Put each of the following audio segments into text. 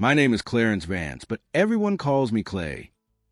My name is Clarence Vance, but everyone calls me Clay.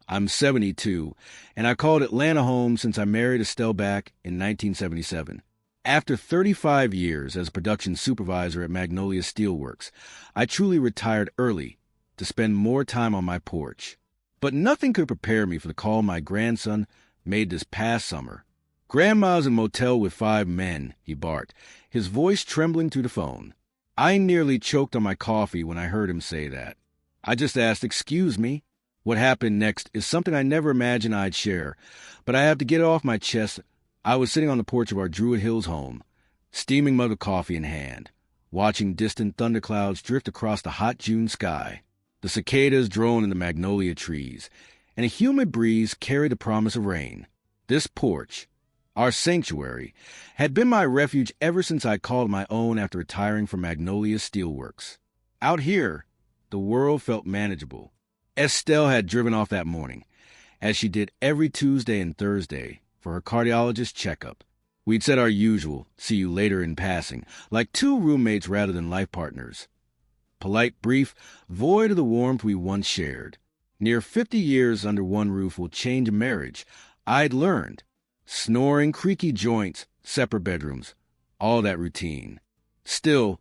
I'm 72, and I called Atlanta home since I married Estelle back in 1977. After 35 years as a production supervisor at Magnolia Steelworks, I truly retired early to spend more time on my porch. But nothing could prepare me for the call my grandson made this past summer. "Grandma's in Motel with 5 men," he barked, his voice trembling through the phone. I nearly choked on my coffee when I heard him say that. I just asked, "Excuse me?" What happened next is something I never imagined I'd share, but I have to get it off my chest. I was sitting on the porch of our Druid Hills home, steaming mug of coffee in hand, watching distant thunderclouds drift across the hot June sky. The cicadas drone in the magnolia trees, and a humid breeze carried the promise of rain. This porch, our sanctuary, had been my refuge ever since I called my own after retiring from Magnolia Steelworks. Out here, the world felt manageable. Estelle had driven off that morning, as she did every Tuesday and Thursday, for her cardiologist checkup. We'd said our usual, see you later in passing, like 2 roommates rather than life partners. Polite, brief, void of the warmth we once shared. Near 50 years under one roof will change a marriage, I'd learned. Snoring, creaky joints, separate bedrooms, all that routine. Still,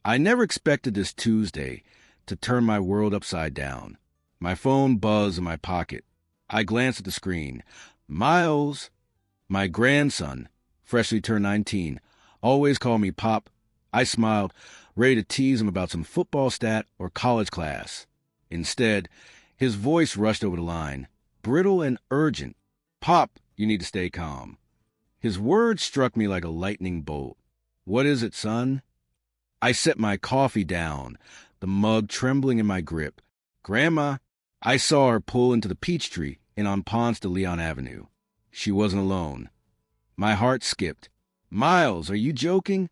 I never expected this Tuesday to turn my world upside down. My phone buzzed in my pocket. I glanced at the screen. Miles, my grandson, freshly turned 19, always called me Pop. I smiled, ready to tease him about some football stat or college class. Instead, his voice rushed over the line, brittle and urgent. "Pop, you need to stay calm." His words struck me like a lightning bolt. "What is it, son?" I set my coffee down, the mug trembling in my grip. "Grandma." I saw her pull into the peach tree on Ponce de Leon Avenue. She wasn't alone. My heart skipped. "Miles, are you joking?"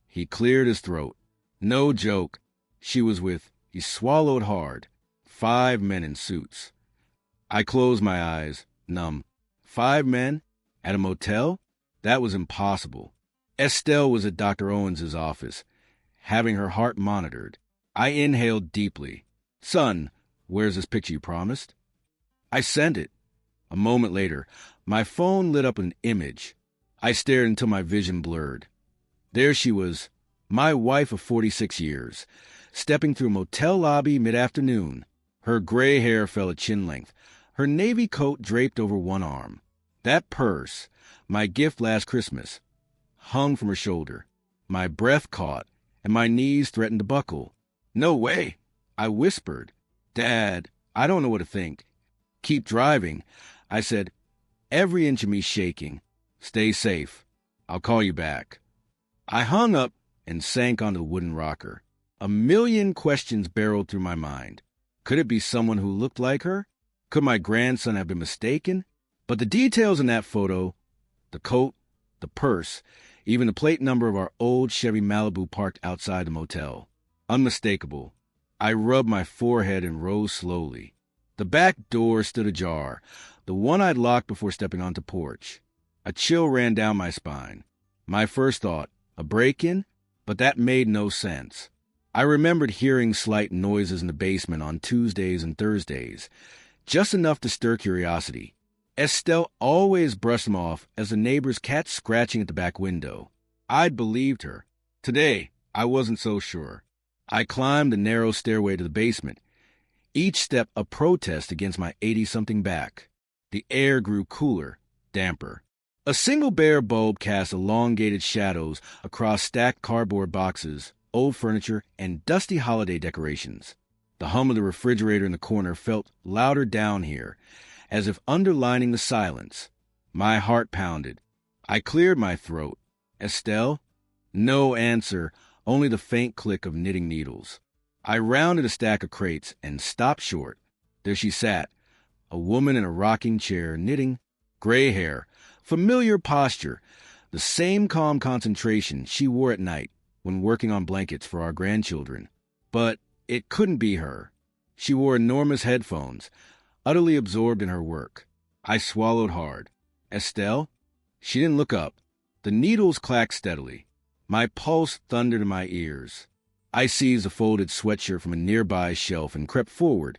He cleared his throat. "No joke. She was with," he swallowed hard, "5 men in suits." I closed my eyes, numb. 5 men? At a motel? That was impossible. Estelle was at Dr. Owens's office, having her heart monitored. I inhaled deeply. "Son, where's this picture you promised?" I sent it. A moment later, my phone lit up an image. I stared until my vision blurred. There she was, my wife of 46 years, stepping through a motel lobby mid-afternoon. Her gray hair fell at chin length, her navy coat draped over one arm. That purse, my gift last Christmas, hung from her shoulder. My breath caught, and my knees threatened to buckle. "No way," I whispered. "Dad, I don't know what to think." "Keep driving," I said, every inch of me shaking. "Stay safe. I'll call you back." I hung up and sank onto the wooden rocker. A million questions barreled through my mind. Could it be someone who looked like her? Could my grandson have been mistaken? But the details in that photo, the coat, the purse, even the plate number of our old Chevy Malibu parked outside the motel, unmistakable. I rubbed my forehead and rose slowly. The back door stood ajar, the one I'd locked before stepping onto the porch. A chill ran down my spine. My first thought, a break-in? But that made no sense. I remembered hearing slight noises in the basement on Tuesdays and Thursdays, just enough to stir curiosity. Estelle always brushed them off as the neighbor's cat scratching at the back window. I'd believed her. Today, I wasn't so sure. I climbed the narrow stairway to the basement, each step a protest against my 80-something back. The air grew cooler, damper. A single bare bulb cast elongated shadows across stacked cardboard boxes, old furniture, and dusty holiday decorations. The hum of the refrigerator in the corner felt louder down here, as if underlining the silence. My heart pounded. I cleared my throat. "Estelle?" No answer, only the faint click of knitting needles. I rounded a stack of crates and stopped short. There she sat, a woman in a rocking chair, knitting. Gray hair, familiar posture, the same calm concentration she wore at night when working on blankets for our grandchildren. But it couldn't be her. She wore enormous headphones, utterly absorbed in her work. I swallowed hard. "Estelle?" She didn't look up. The needles clacked steadily. My pulse thundered in my ears. I seized a folded sweatshirt from a nearby shelf and crept forward,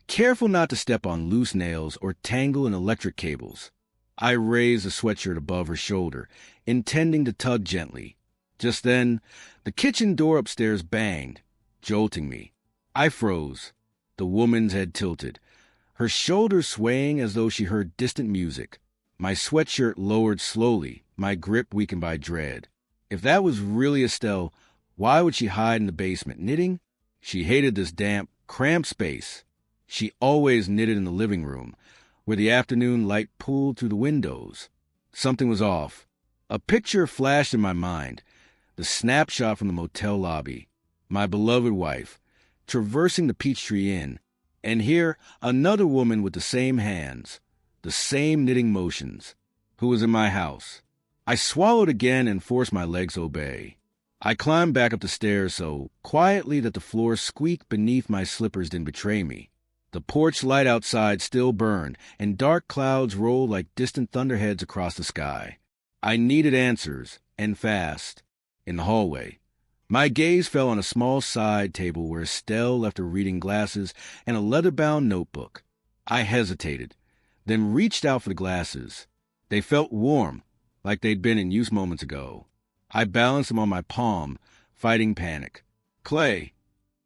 careful not to step on loose nails or tangle in electric cables. I raised the sweatshirt above her shoulder, intending to tug gently. Just then, the kitchen door upstairs banged, jolting me. I froze, the woman's head tilted, her shoulders swaying as though she heard distant music. My sweatshirt lowered slowly, my grip weakened by dread. If that was really Estelle, why would she hide in the basement, knitting? She hated this damp, cramped space. She always knitted in the living room, where the afternoon light pooled through the windows. Something was off. A picture flashed in my mind, the snapshot from the motel lobby. My beloved wife, traversing the Peachtree Inn, and here another woman with the same hands, the same knitting motions, who was in my house. I swallowed again and forced my legs to obey. I climbed back up the stairs so quietly that the floor squeaked beneath my slippers didn't betray me. The porch light outside still burned, and dark clouds rolled like distant thunderheads across the sky. I needed answers, and fast. In the hallway, my gaze fell on a small side table where Estelle left her reading glasses and a leather-bound notebook. I hesitated, then reached out for the glasses. They felt warm, like they'd been in use moments ago. I balanced them on my palm, fighting panic. Clay!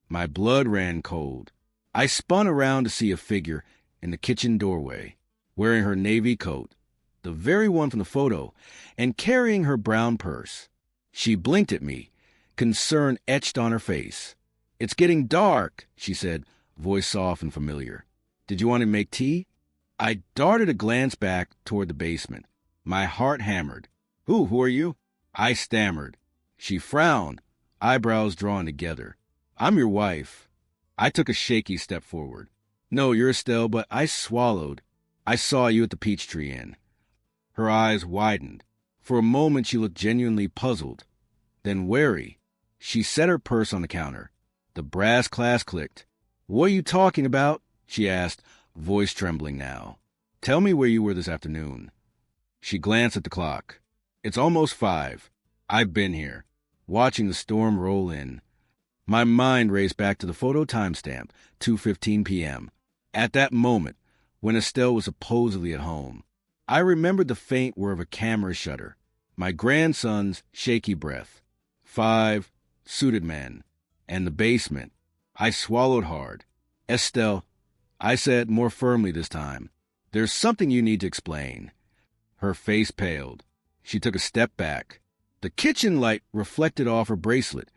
My blood ran cold. I spun around to see a figure in the kitchen doorway, wearing her navy coat, the very one from the photo, and carrying her brown purse. She blinked at me, concern etched on her face. "It's getting dark," she said, voice soft and familiar. "Did you want to make tea?" I darted a glance back toward the basement. My heart hammered. Who are you?" I stammered. She frowned, eyebrows drawn together. "I'm your wife." I took a shaky step forward. "No, you're Estelle, but..." I swallowed. "I saw you at the Peachtree Inn." Her eyes widened. For a moment she looked genuinely puzzled, then wary. She set her purse on the counter. The brass clasp clicked. "What are you talking about?" she asked, voice trembling now. "Tell me where you were this afternoon." She glanced at the clock. "It's almost 5. I've been here, watching the storm roll in." My mind raced back to the photo timestamp, 2:15 p.m. At that moment, when Estelle was supposedly at home. I remembered the faint whir of a camera shutter, my grandson's shaky breath, 5 suited men, and the basement. I swallowed hard. "Estelle," I said more firmly this time, "there's something you need to explain." Her face paled. She took a step back. The kitchen light reflected off her bracelet,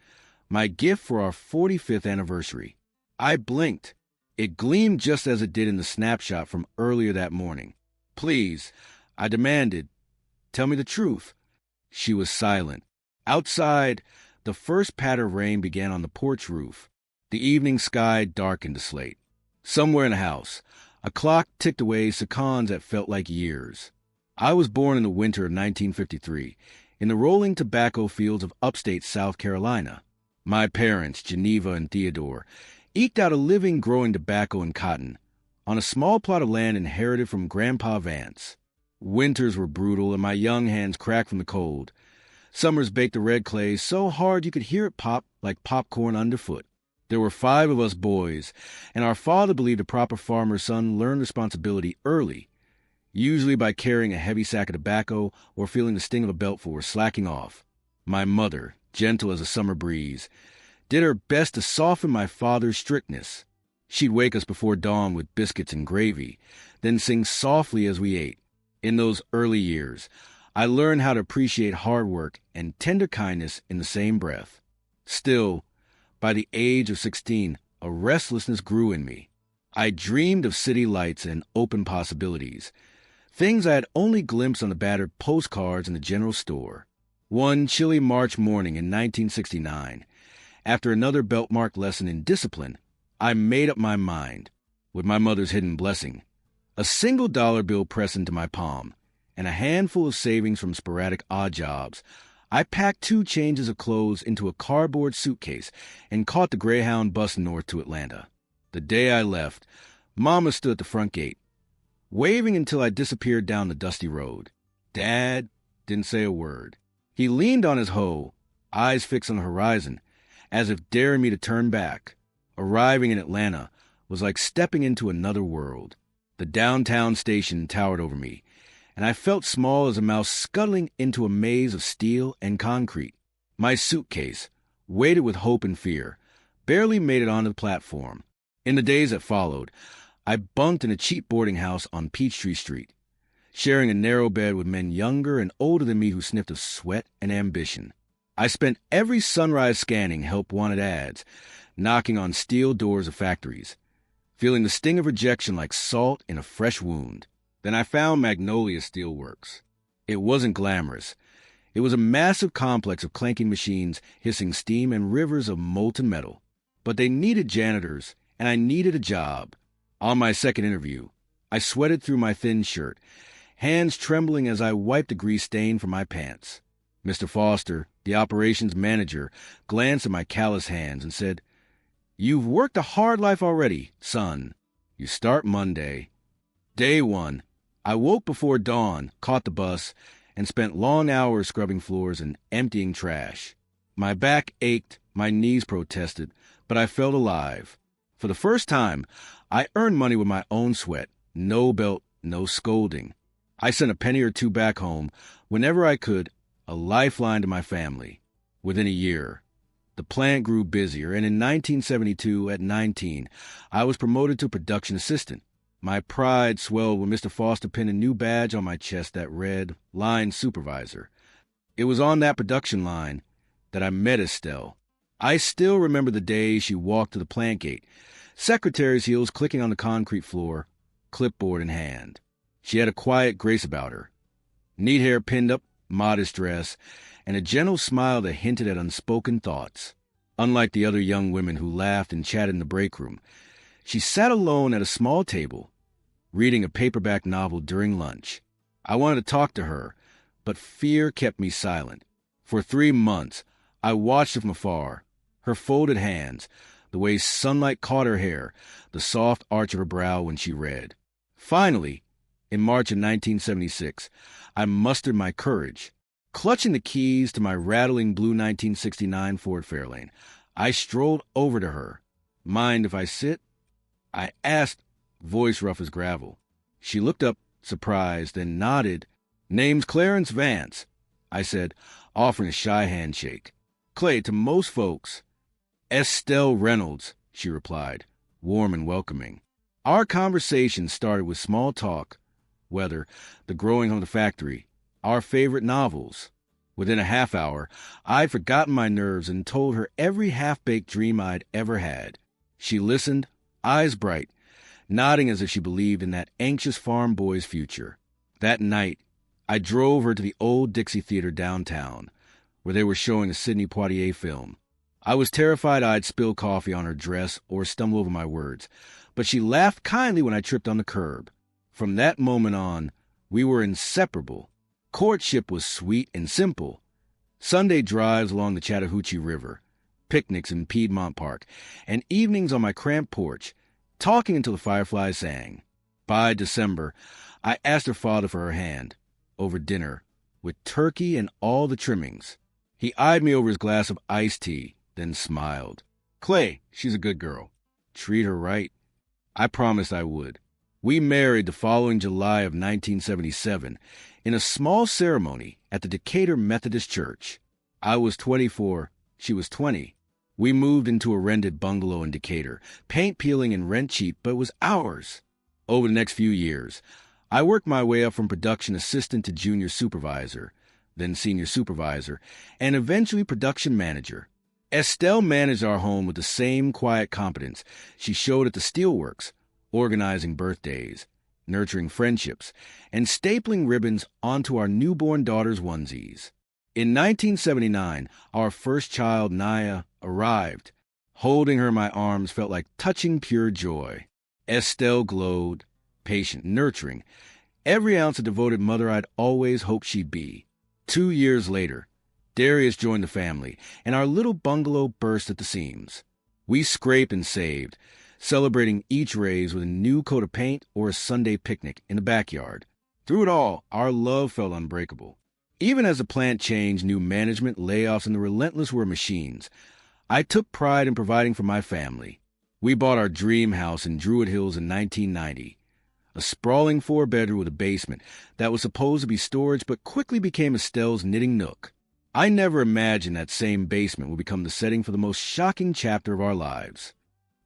my gift for our 45th anniversary. I blinked. It gleamed just as it did in the snapshot from earlier that morning. "Please," I demanded, "tell me the truth." She was silent. Outside, the first patter of rain began on the porch roof. The evening sky darkened to slate. Somewhere in the house, a clock ticked away seconds that felt like years. I was born in the winter of 1953, in the rolling tobacco fields of upstate South Carolina. My parents, Geneva and Theodore, eked out a living growing tobacco and cotton on a small plot of land inherited from Grandpa Vance. Winters were brutal, and my young hands cracked from the cold. Summers baked the red clay so hard you could hear it pop like popcorn underfoot. There were 5 of us boys, and our father believed a proper farmer's son learned responsibility early, usually by carrying a heavy sack of tobacco or feeling the sting of a belt for slacking off. My mother, gentle as a summer breeze, did her best to soften my father's strictness. She'd wake us before dawn with biscuits and gravy, then sing softly as we ate. In those early years, I learned how to appreciate hard work and tender kindness in the same breath. Still, by the age of 16, a restlessness grew in me. I dreamed of city lights and open possibilities, things I had only glimpsed on the battered postcards in the general store. One chilly March morning in 1969, after another belt-marked lesson in discipline, I made up my mind, with my mother's hidden blessing. A single dollar bill pressed into my palm, and a handful of savings from sporadic odd jobs. I packed 2 changes of clothes into a cardboard suitcase and caught the Greyhound bus north to Atlanta. The day I left, Mama stood at the front gate, waving until I disappeared down the dusty road. Dad didn't say a word. He leaned on his hoe, eyes fixed on the horizon, as if daring me to turn back. Arriving in Atlanta was like stepping into another world. The downtown station towered over me, and I felt small as a mouse scuttling into a maze of steel and concrete. My suitcase, weighted with hope and fear, barely made it onto the platform. In the days that followed, I bunked in a cheap boarding house on Peachtree Street, sharing a narrow bed with men younger and older than me who sniffed of sweat and ambition. I spent every sunrise scanning help-wanted ads, knocking on steel doors of factories, feeling the sting of rejection like salt in a fresh wound. Then I found Magnolia Steelworks. It wasn't glamorous. It was a massive complex of clanking machines, hissing steam, and rivers of molten metal. But they needed janitors, and I needed a job. On my second interview, I sweated through my thin shirt, hands trembling as I wiped the grease stain from my pants. Mr. Foster, the operations manager, glanced at my callous hands and said, "You've worked a hard life already, son. You start Monday." Day one, I woke before dawn, caught the bus, and spent long hours scrubbing floors and emptying trash. My back ached, my knees protested, but I felt alive. For the first time, I earned money with my own sweat. No belt, no scolding. I sent a penny or two back home whenever I could, a lifeline to my family. Within a year, the plant grew busier, and in 1972, at 19, I was promoted to production assistant. My pride swelled when Mr. Foster pinned a new badge on my chest that read, "Line Supervisor." It was on that production line that I met Estelle. I still remember the day she walked to the plant gate, secretary's heels clicking on the concrete floor, clipboard in hand. She had a quiet grace about her. Neat hair pinned up, modest dress, and a gentle smile that hinted at unspoken thoughts. Unlike the other young women who laughed and chatted in the break room, she sat alone at a small table, reading a paperback novel during lunch. I wanted to talk to her, but fear kept me silent. For 3 months, I watched her from afar, her folded hands, the way sunlight caught her hair, the soft arch of her brow when she read. Finally, in March of 1976, I mustered my courage. Clutching the keys to my rattling blue 1969 Ford Fairlane, I strolled over to her. "Mind if I sit?" I asked, voice rough as gravel. She looked up, surprised, then nodded. "Name's Clarence Vance," I said, offering a shy handshake. "Clay, to most folks." "Estelle Reynolds," she replied, warm and welcoming. Our conversation started with small talk, weather, the growing of the factory, our favorite novels. Within a half hour, I'd forgotten my nerves and told her every half-baked dream I'd ever had. She listened, eyes bright, nodding as if she believed in that anxious farm boy's future. That night, I drove her to the old Dixie Theater downtown, where they were showing a Sidney Poitier film. I was terrified I'd spill coffee on her dress or stumble over my words, but she laughed kindly when I tripped on the curb. From that moment on, we were inseparable. Courtship was sweet and simple. Sunday drives along the Chattahoochee River, picnics in Piedmont Park, and evenings on my cramped porch, talking until the fireflies sang. By December, I asked her father for her hand, over dinner, with turkey and all the trimmings. He eyed me over his glass of iced tea, then smiled. "Clay, she's a good girl. Treat her right." I promised I would. We married the following July of 1977 in a small ceremony at the Decatur Methodist Church. I was 24, she was 20. We moved into a rented bungalow in Decatur, paint peeling and rent cheap, but it was ours. Over the next few years, I worked my way up from production assistant to junior supervisor, then senior supervisor, and eventually production manager. Estelle managed our home with the same quiet competence she showed at the steelworks, organizing birthdays, nurturing friendships, and stapling ribbons onto our newborn daughter's onesies. In 1979, our first child, Naya, arrived. Holding her in my arms felt like touching pure joy. Estelle glowed, patient, nurturing, every ounce of devoted mother I'd always hoped she'd be. 2 years later, Darius joined the family, and our little bungalow burst at the seams. We scraped and saved, celebrating each raise with a new coat of paint or a Sunday picnic in the backyard. Through it all, our love felt unbreakable. Even as the plant changed, new management, layoffs, and the relentless were machines, I took pride in providing for my family. We bought our dream house in Druid Hills in 1990, a sprawling 4-bedroom with a basement that was supposed to be storage but quickly became Estelle's knitting nook. I never imagined that same basement would become the setting for the most shocking chapter of our lives.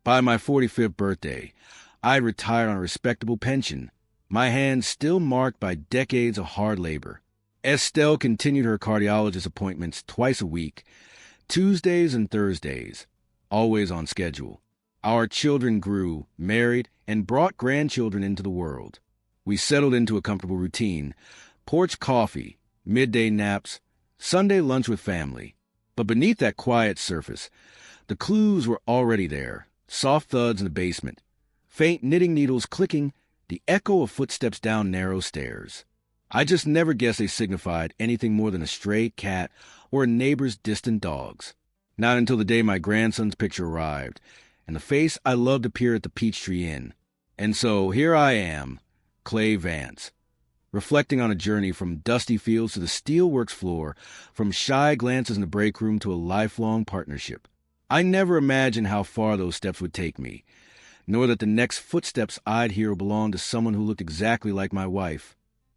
By my 45th birthday, I had retired on a respectable pension, my hands still marked by decades of hard labor. Estelle continued her cardiologist appointments twice a week, Tuesdays and Thursdays, always on schedule. Our children grew, married, and brought grandchildren into the world. We settled into a comfortable routine: porch coffee, midday naps, Sunday lunch with family. But beneath that quiet surface, the clues were already there: soft thuds in the basement, faint knitting needles clicking, the echo of footsteps down narrow stairs. I just never guessed they signified anything more than a stray cat or a neighbor's distant dogs. Not until the day my grandson's picture arrived, and the face I loved appeared at the Peachtree Inn. And so here I am, Clay Vance, reflecting on a journey from dusty fields to the steelworks floor, from shy glances in the break room to a lifelong partnership. I never imagined how far those steps would take me, nor that the next footsteps I'd hear belonged to someone who looked exactly like my wife,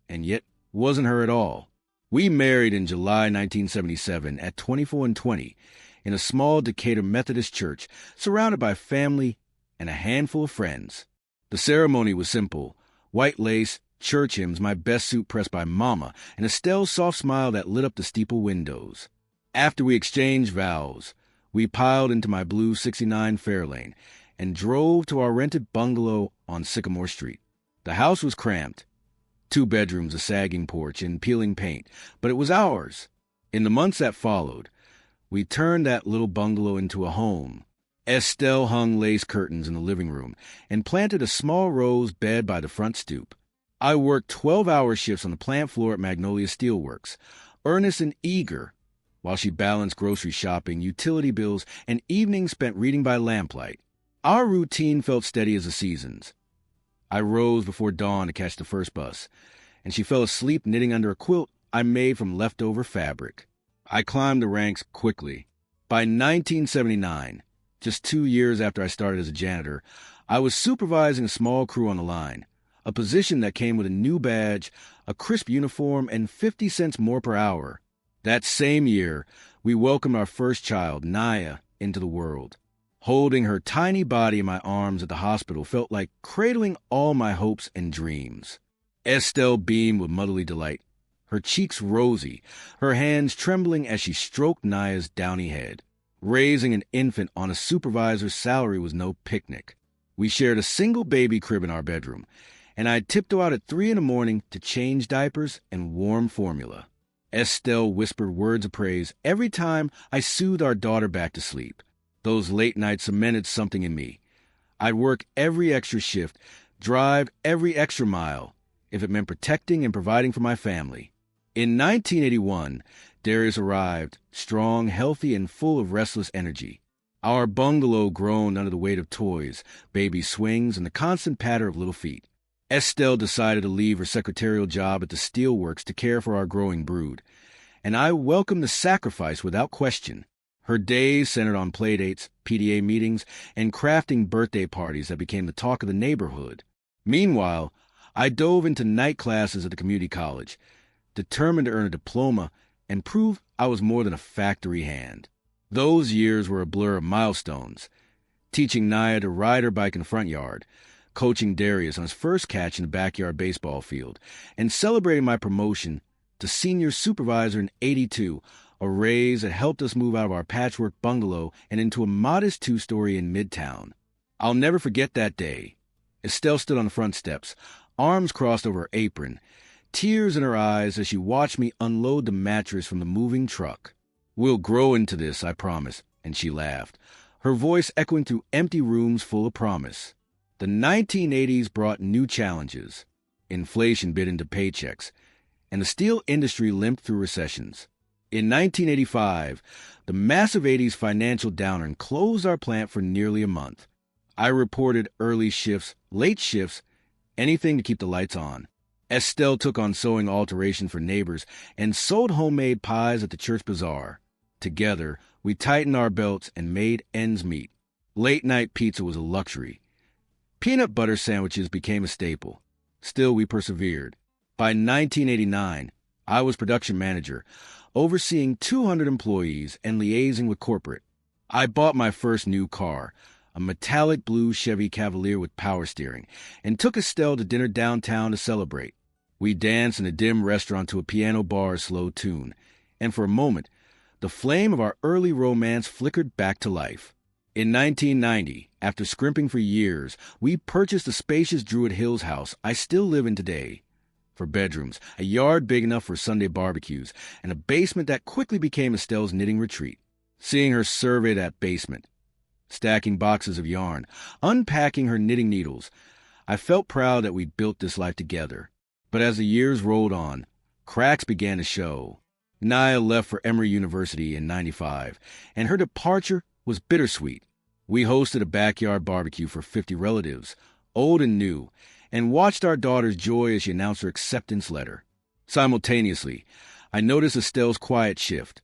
and yet wasn't her at all. We married in July 1977 at 24 and 20 in a small Decatur Methodist church, surrounded by family and a handful of friends. The ceremony was simple: white lace, church hymns, my best suit pressed by Mama, and Estelle's soft smile that lit up the steeple windows. After we exchanged vows, we piled into my blue '69 Fairlane and drove to our rented bungalow on Sycamore Street. The house was cramped, 2 bedrooms, a sagging porch, and peeling paint, but it was ours. In the months that followed, we turned that little bungalow into a home. Estelle hung lace curtains in the living room and planted a small rose bed by the front stoop. I worked 12-hour shifts on the plant floor at Magnolia Steelworks, earnest and eager, while she balanced grocery shopping, utility bills, and evenings spent reading by lamplight. Our routine felt steady as the seasons. I rose before dawn to catch the first bus, and she fell asleep knitting under a quilt I made from leftover fabric. I climbed the ranks quickly. By 1979, just 2 years after I started as a janitor, I was supervising a small crew on the line, a position that came with a new badge, a crisp uniform, and 50 cents more per hour. That same year, we welcomed our first child, Naya, into the world. Holding her tiny body in my arms at the hospital felt like cradling all my hopes and dreams. Estelle beamed with motherly delight, her cheeks rosy, her hands trembling as she stroked Naya's downy head. Raising an infant on a supervisor's salary was no picnic. We shared a single baby crib in our bedroom, and I'd tiptoe out at 3 a.m. to change diapers and warm formula. Estelle whispered words of praise every time I soothed our daughter back to sleep. Those late nights cemented something in me. I'd work every extra shift, drive every extra mile, if it meant protecting and providing for my family. In 1981, Darius arrived, strong, healthy, and full of restless energy. Our bungalow groaned under the weight of toys, baby swings, and the constant patter of little feet. Estelle decided to leave her secretarial job at the steelworks to care for our growing brood, and I welcomed the sacrifice without question. Her days centered on playdates, PTA meetings, and crafting birthday parties that became the talk of the neighborhood. Meanwhile, I dove into night classes at the community college, determined to earn a diploma and prove I was more than a factory hand. Those years were a blur of milestones: teaching Naya to ride her bike in the front yard, coaching Darius on his first catch in the backyard baseball field, and celebrating my promotion to senior supervisor in '82, a raise that helped us move out of our patchwork bungalow and into a modest 2-story in Midtown. I'll never forget that day. Estelle stood on the front steps, arms crossed over her apron, tears in her eyes as she watched me unload the mattress from the moving truck. "We'll grow into this, I promise," and she laughed, her voice echoing through empty rooms full of promise. The 1980s brought new challenges. Inflation bit into paychecks, and the steel industry limped through recessions. In 1985, the massive '80s financial downturn closed our plant for nearly a month. I reported early shifts, late shifts, anything to keep the lights on. Estelle took on sewing alterations for neighbors and sold homemade pies at the church bazaar. Together, we tightened our belts and made ends meet. Late-night pizza was a luxury. Peanut butter sandwiches became a staple. Still, we persevered. By 1989, I was production manager, overseeing 200 employees and liaising with corporate. I bought my first new car, a metallic blue Chevy Cavalier with power steering, and took Estelle to dinner downtown to celebrate. We danced in a dim restaurant to a piano bar's slow tune, and for a moment, the flame of our early romance flickered back to life. In 1990, after scrimping for years, we purchased the spacious Druid Hills house I still live in today. For bedrooms, a yard big enough for Sunday barbecues, and a basement that quickly became Estelle's knitting retreat. Seeing her survey that basement, stacking boxes of yarn, unpacking her knitting needles, I felt proud that we'd built this life together. But as the years rolled on, cracks began to show. Naya left for Emory University in '95, and her departure was bittersweet. We hosted a backyard barbecue for 50 relatives, old and new, and watched our daughter's joy as she announced her acceptance letter. Simultaneously, I noticed Estelle's quiet shift.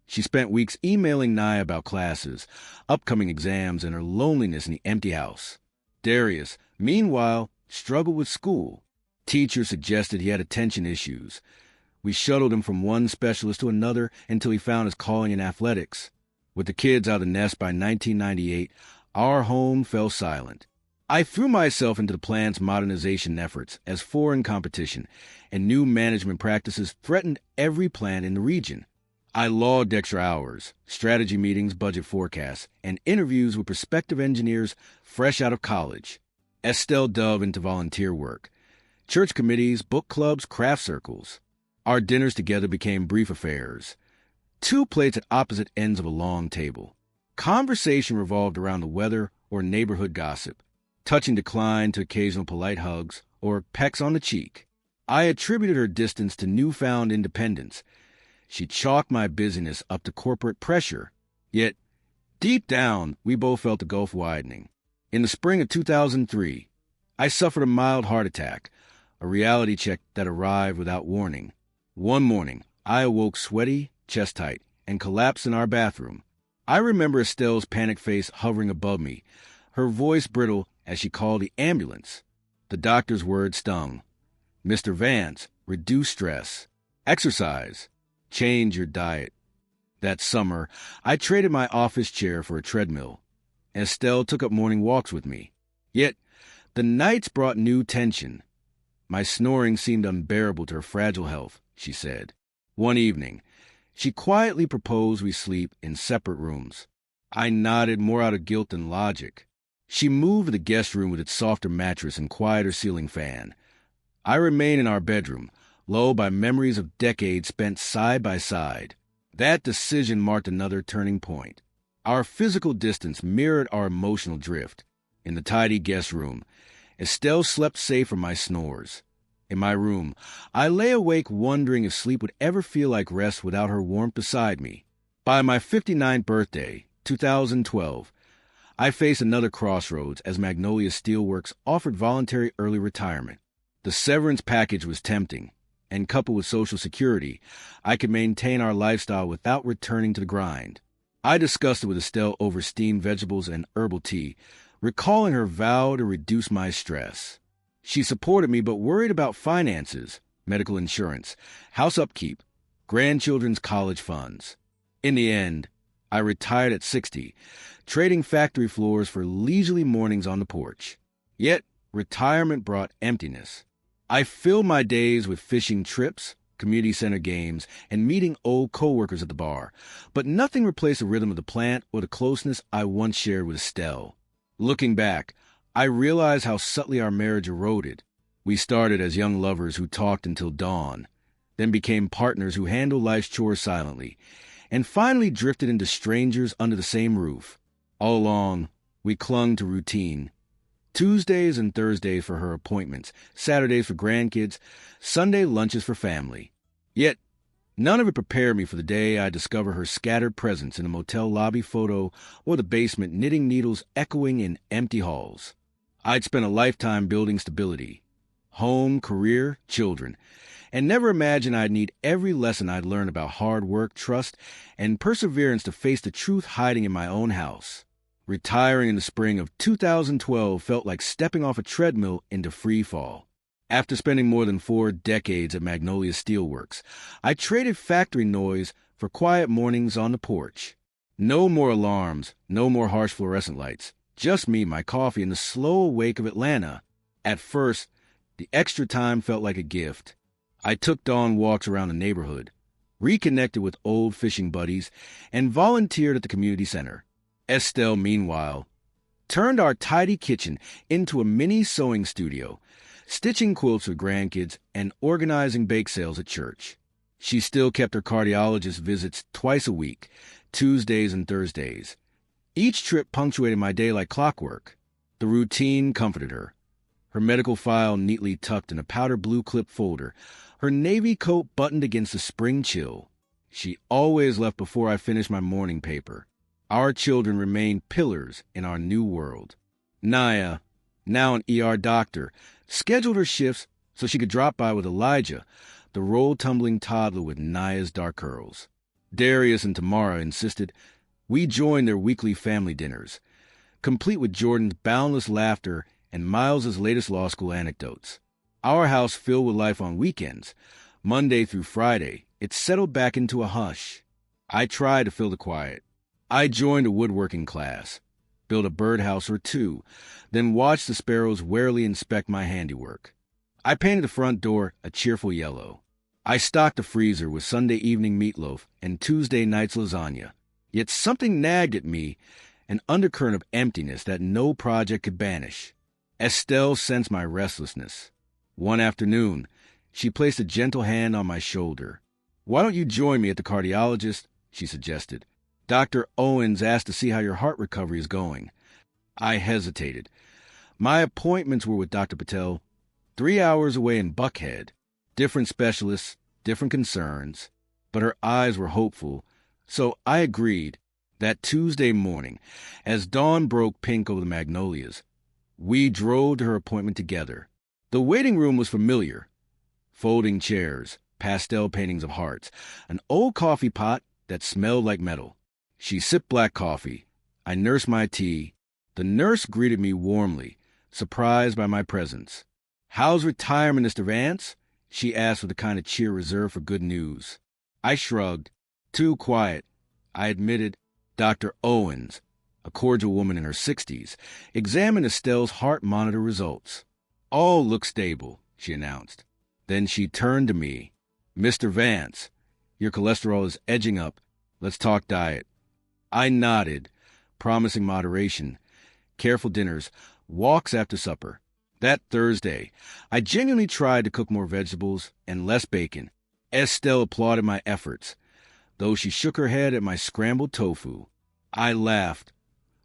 She spent weeks emailing Naya about classes, upcoming exams, and her loneliness in the empty house. Darius, meanwhile, struggled with school. Teachers suggested he had attention issues. We shuttled him from one specialist to another until he found his calling in athletics. With the kids out of the nest by 1998, our home fell silent. I threw myself into the plant's modernization efforts as foreign competition and new management practices threatened every plant in the region. I logged extra hours, strategy meetings, budget forecasts, and interviews with prospective engineers fresh out of college. Estelle dove into volunteer work, church committees, book clubs, craft circles. Our dinners together became brief affairs. 2 plates at opposite ends of a long table. Conversation revolved around the weather or neighborhood gossip. Touching declined to occasional polite hugs or pecks on the cheek. I attributed her distance to newfound independence. She chalked my busyness up to corporate pressure. Yet, deep down, we both felt the gulf widening. In the spring of 2003, I suffered a mild heart attack, a reality check that arrived without warning. One morning, I awoke sweaty, chest tight, and collapsed in our bathroom. I remember Estelle's panicked face hovering above me, her voice brittle as she called the ambulance. The doctor's words stung. "Mr. Vance, reduce stress. Exercise. Change your diet." That summer, I traded my office chair for a treadmill. Estelle took up morning walks with me. Yet, the nights brought new tension. My snoring seemed unbearable to her fragile health, she said. One evening, she quietly proposed we sleep in separate rooms. I nodded more out of guilt than logic. She moved to the guest room with its softer mattress and quieter ceiling fan. I remained in our bedroom, lulled by memories of decades spent side by side. That decision marked another turning point. Our physical distance mirrored our emotional drift. In the tidy guest room, Estelle slept safe from my snores. In my room, I lay awake wondering if sleep would ever feel like rest without her warmth beside me. By my 59th birthday, 2012, I faced another crossroads as Magnolia Steelworks offered voluntary early retirement. The severance package was tempting, and coupled with Social Security, I could maintain our lifestyle without returning to the grind. I discussed it with Estelle over steamed vegetables and herbal tea, recalling her vow to reduce my stress. She supported me but worried about finances, medical insurance, house upkeep, grandchildren's college funds. In the end, I retired at 60, trading factory floors for leisurely mornings on the porch. Yet, retirement brought emptiness. I filled my days with fishing trips, community center games, and meeting old coworkers at the bar, but nothing replaced the rhythm of the plant or the closeness I once shared with Estelle. Looking back, I realized how subtly our marriage eroded. We started as young lovers who talked until dawn, then became partners who handled life's chores silently, and finally drifted into strangers under the same roof. All along, we clung to routine. Tuesdays and Thursdays for her appointments, Saturdays for grandkids, Sunday lunches for family. Yet, none of it prepared me for the day I discovered her scattered presence in a motel lobby photo or the basement, knitting needles echoing in empty halls. I'd spent a lifetime building stability, home, career, children, and never imagined I'd need every lesson I'd learned about hard work, trust, and perseverance to face the truth hiding in my own house. Retiring in the spring of 2012 felt like stepping off a treadmill into free fall. After spending more than 4 decades at Magnolia Steelworks, I traded factory noise for quiet mornings on the porch. No more alarms, no more harsh fluorescent lights, just me, my coffee, and the slow wake of Atlanta. At first, the extra time felt like a gift. I took Dawn walks around the neighborhood, reconnected with old fishing buddies, and volunteered at the community center. Estelle, meanwhile, turned our tidy kitchen into a mini sewing studio, stitching quilts with grandkids and organizing bake sales at church. She still kept her cardiologist visits twice a week, Tuesdays and Thursdays. Each trip punctuated my day like clockwork. The routine comforted her. Her medical file neatly tucked in a powder blue clip folder, her navy coat buttoned against the spring chill. She always left before I finished my morning paper. Our children remained pillars in our new world. Naya, now an ER doctor, scheduled her shifts so she could drop by with Elijah, the roll-tumbling toddler with Naya's dark curls. Darius and Tamara insisted we join their weekly family dinners, complete with Jordan's boundless laughter and Miles's latest law school anecdotes. Our house filled with life on weekends. Monday through Friday, it settled back into a hush. I tried to fill the quiet. I joined a woodworking class, built a birdhouse or two, then watched the sparrows warily inspect my handiwork. I painted the front door a cheerful yellow. I stocked the freezer with Sunday evening meatloaf and Tuesday night's lasagna. Yet something nagged at me, an undercurrent of emptiness that no project could banish. Estelle sensed my restlessness. One afternoon, she placed a gentle hand on my shoulder. "Why don't you join me at the cardiologist?" she suggested. "Dr. Owens asked to see how your heart recovery is going." I hesitated. My appointments were with Dr. Patel, 3 hours away in Buckhead. Different specialists, different concerns. But her eyes were hopeful, so I agreed. That Tuesday morning, as dawn broke pink over the magnolias, we drove to her appointment together. The waiting room was familiar. Folding chairs, pastel paintings of hearts, an old coffee pot that smelled like metal. She sipped black coffee. I nursed my tea. The nurse greeted me warmly, surprised by my presence. "How's retirement, Mr. Vance?" she asked with the kind of cheer reserved for good news. I shrugged. "Too quiet." I admitted. Dr. Owens, a cordial woman in her 60s, examined Estelle's heart monitor results. "All look stable," she announced. Then she turned to me. "Mr. Vance, your cholesterol is edging up. Let's talk diet." I nodded, promising moderation, careful dinners, walks after supper. That Thursday, I genuinely tried to cook more vegetables and less bacon. Estelle applauded my efforts, though she shook her head at my scrambled tofu. I laughed.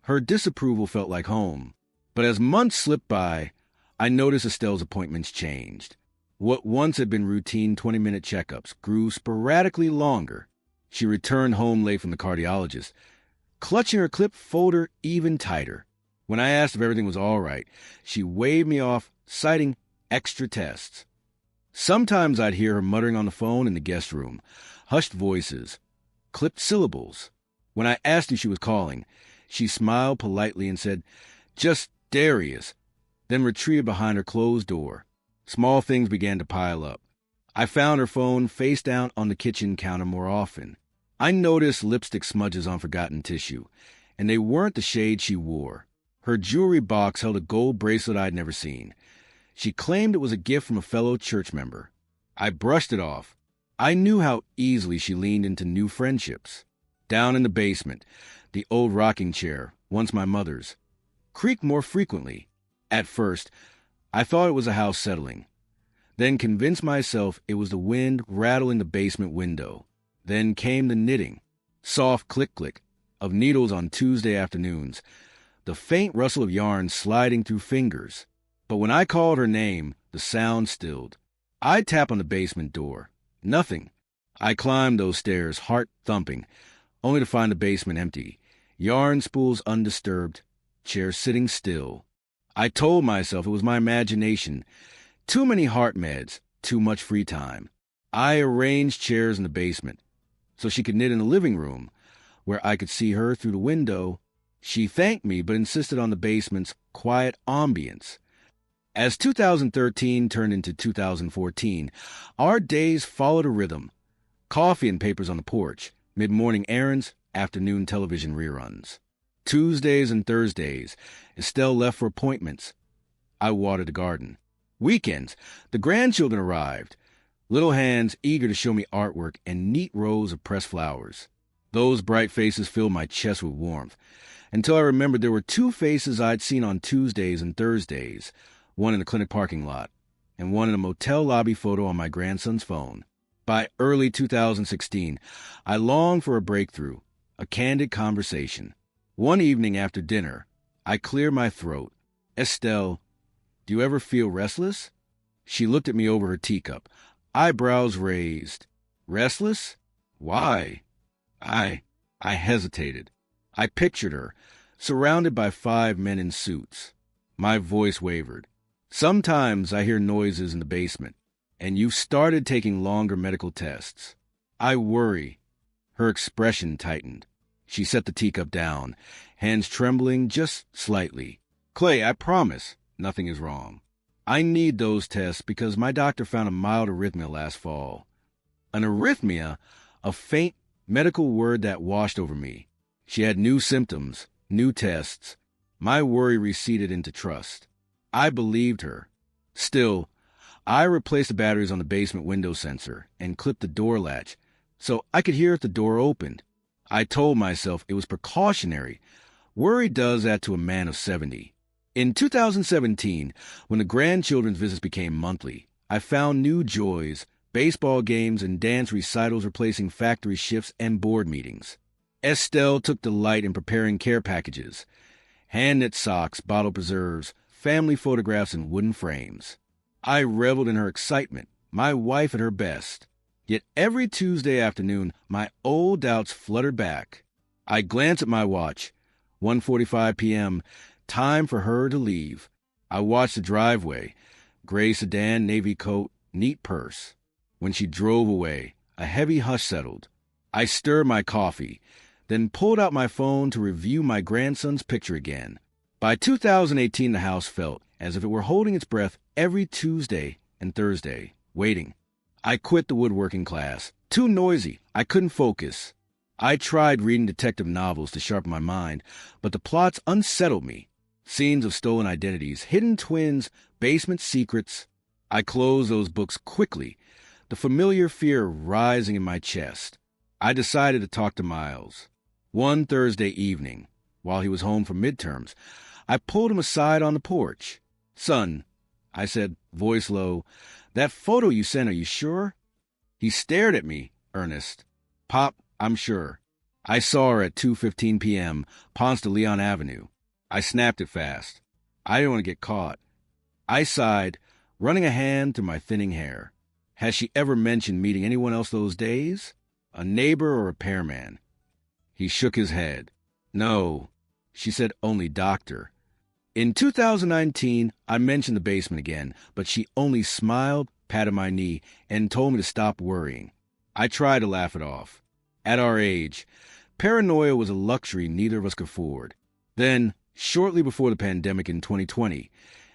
Her disapproval felt like home. But as months slipped by, I noticed Estelle's appointments changed. What once had been routine 20-minute checkups grew sporadically longer. She returned home late from the cardiologist, clutching her clip folder even tighter. When I asked if everything was all right, she waved me off, citing extra tests. Sometimes I'd hear her muttering on the phone in the guest room, hushed voices, clipped syllables. When I asked who she was calling, she smiled politely and said, "Just Darius," then retreated behind her closed door. Small things began to pile up. I found her phone face down on the kitchen counter more often. I noticed lipstick smudges on forgotten tissue, and they weren't the shade she wore. Her jewelry box held a gold bracelet I'd never seen. She claimed it was a gift from a fellow church member. I brushed it off. I knew how easily she leaned into new friendships. Down in the basement, the old rocking chair, once my mother's, creaked more frequently. At first, I thought it was a house settling. Then convinced myself it was the wind rattling the basement window. Then came the knitting, soft click-click of needles on Tuesday afternoons, the faint rustle of yarn sliding through fingers. But when I called her name, the sound stilled. I tapped on the basement door. Nothing. I climbed those stairs, heart thumping, only to find the basement empty, yarn spools undisturbed, chair sitting still. I told myself it was my imagination. Too many heart meds, too much free time. I arranged chairs in the basement so she could knit in the living room, where I could see her through the window. She thanked me, but insisted on the basement's quiet ambience. As 2013 turned into 2014, our days followed a rhythm. Coffee and papers on the porch, mid-morning errands, afternoon television reruns. Tuesdays and Thursdays, Estelle left for appointments. I watered the garden. Weekends, the grandchildren arrived, little hands eager to show me artwork and neat rows of pressed flowers. Those bright faces filled my chest with warmth, until I remembered there were two faces I'd seen on Tuesdays and Thursdays, one in the clinic parking lot, and one in a motel lobby photo on my grandson's phone. By early 2016, I longed for a breakthrough, a candid conversation. One evening after dinner, I cleared my throat. "Estelle, do you ever feel restless?" She looked at me over her teacup, eyebrows raised. "Restless? Why?" I hesitated. I pictured her, surrounded by 5 men in suits. My voice wavered. "Sometimes I hear noises in the basement, and you've started taking longer medical tests. I worry." Her expression tightened. She set the teacup down, hands trembling just slightly. "Clay, I promise nothing is wrong. I need those tests because my doctor found a mild arrhythmia last fall." An arrhythmia, a faint medical word that washed over me. She had new symptoms, new tests. My worry receded into trust. I believed her. Still, I replaced the batteries on the basement window sensor and clipped the door latch so I could hear if the door opened. I told myself it was precautionary. Worry does that to a man of 70. In 2017, when the grandchildren's visits became monthly, I found new joys, baseball games and dance recitals replacing factory shifts and board meetings. Estelle took delight in preparing care packages, hand-knit socks, bottle preserves, family photographs in wooden frames. I reveled in her excitement, my wife at her best. Yet every Tuesday afternoon, my old doubts fluttered back. I glanced at my watch. 1:45 p.m., time for her to leave. I watched the driveway, gray sedan, navy coat, neat purse. When she drove away, a heavy hush settled. I stirred my coffee, then pulled out my phone to review my grandson's picture again. By 2018, the house felt as if it were holding its breath every Tuesday and Thursday, waiting. I quit the woodworking class. Too noisy. I couldn't focus. I tried reading detective novels to sharpen my mind, but the plots unsettled me. Scenes of stolen identities, hidden twins, basement secrets. I closed those books quickly, the familiar fear rising in my chest. I decided to talk to Miles. One Thursday evening, while he was home from midterms, I pulled him aside on the porch. "Son," I said, voice low, "that photo you sent, are you sure?" He stared at me, earnest. "Pop, I'm sure. I saw her at 2:15 p.m., Ponce de Leon Avenue. I snapped it fast. I didn't want to get caught." I sighed, running a hand through my thinning hair. Has she ever mentioned meeting anyone else those days? A neighbor or a repairman? He shook his head. "No." She said only doctor. In 2019, I mentioned the basement again, but she only smiled, patted my knee, and told me to stop worrying. I tried to laugh it off. At our age, paranoia was a luxury neither of us could afford. Then, shortly before the pandemic in 2020,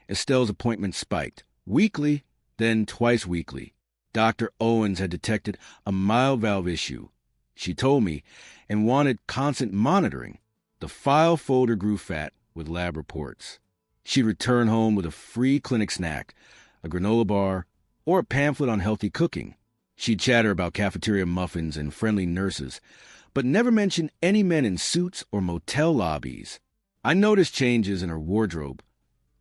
Estelle's appointments spiked. Weekly, then twice weekly. Dr. Owens had detected a mild valve issue. She told me, and wanted constant monitoring. The file folder grew fat with lab reports. She'd return home with a free clinic snack, a granola bar, or a pamphlet on healthy cooking. She'd chatter about cafeteria muffins and friendly nurses, but never mention any men in suits or motel lobbies. I noticed changes in her wardrobe,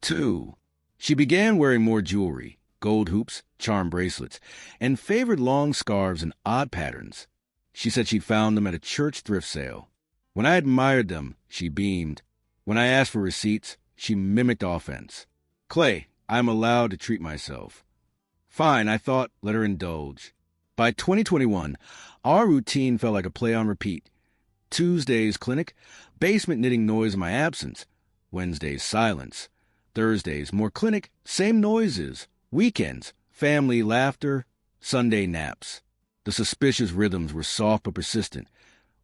too. She began wearing more jewelry, gold hoops, charm bracelets, and favored long scarves in odd patterns. She said she'd found them at a church thrift sale. When I admired them, she beamed. When I asked for receipts, she mimicked offense. "Clay, I'm allowed to treat myself." Fine, I thought, let her indulge. By 2021, our routine felt like a play on repeat. Tuesdays, clinic, basement knitting noise in my absence. Wednesdays, silence. Thursdays, more clinic, same noises. Weekends, family, laughter, Sunday naps. The suspicious rhythms were soft but persistent,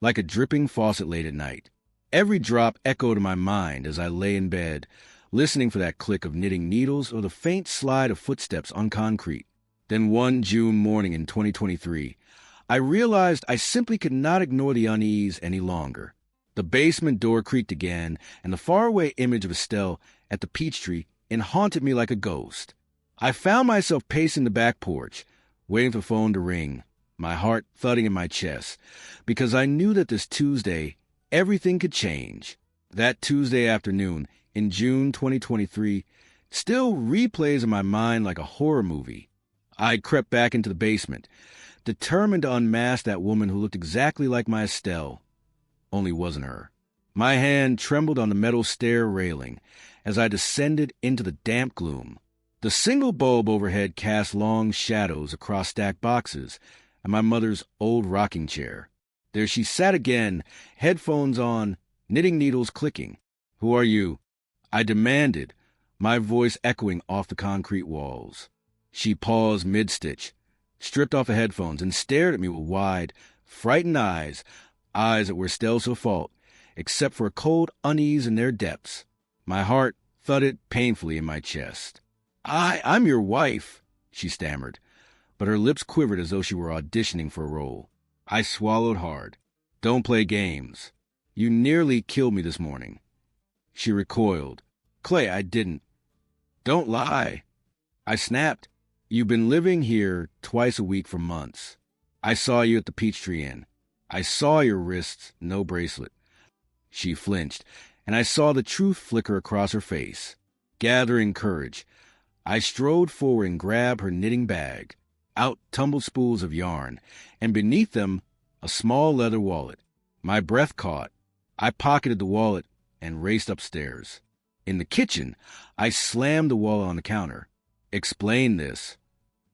like a dripping faucet late at night. Every drop echoed in my mind as I lay in bed, listening for that click of knitting needles or the faint slide of footsteps on concrete. Then one June morning in 2023, I realized I simply could not ignore the unease any longer. The basement door creaked again, and the faraway image of Estelle at the peach tree haunted me like a ghost. I found myself pacing the back porch, waiting for the phone to ring, my heart thudding in my chest, because I knew that this Tuesday, everything could change. That Tuesday afternoon, in June 2023, still replays in my mind like a horror movie. I crept back into the basement, determined to unmask that woman who looked exactly like my Estelle, only wasn't her. My hand trembled on the metal stair railing as I descended into the damp gloom. The single bulb overhead cast long shadows across stacked boxes and my mother's old rocking chair. There she sat again, headphones on, knitting needles clicking. "Who are you?" I demanded, my voice echoing off the concrete walls. She paused mid-stitch, stripped off the headphones, and stared at me with wide, frightened eyes that were Estelle's fault, except for a cold unease in their depths. My heart thudded painfully in my chest. I'm your wife," she stammered, but her lips quivered as though she were auditioning for a role. I swallowed hard. "Don't play games. You nearly killed me this morning." She recoiled. "Clay, I didn't." "Don't lie." I snapped. "You've been living here twice a week for months. I saw you at the Peachtree Inn. I saw your wrists, no bracelet." She flinched, and I saw the truth flicker across her face. Gathering courage, I strode forward and grabbed her knitting bag. Out tumbled spools of yarn, and beneath them, a small leather wallet. My breath caught. I pocketed the wallet and raced upstairs. In the kitchen, I slammed the wallet on the counter. "Explain this."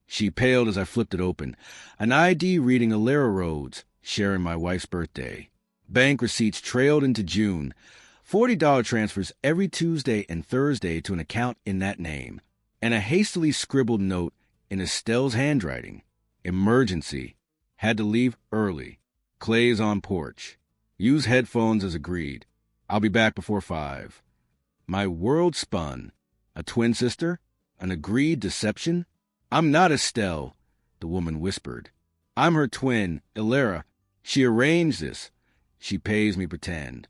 She paled as I flipped it open. An ID reading Alara Rhodes, sharing my wife's birthday. Bank receipts trailed into June. $40 transfers every Tuesday and Thursday to an account in that name. And a hastily scribbled note in Estelle's handwriting. "Emergency. Had to leave early. Clay's on porch. Use headphones as agreed. I'll be back before 5. My world spun. A twin sister? An agreed deception? "I'm not Estelle," the woman whispered. "I'm her twin, Alara. She arranged this. She pays me pretend."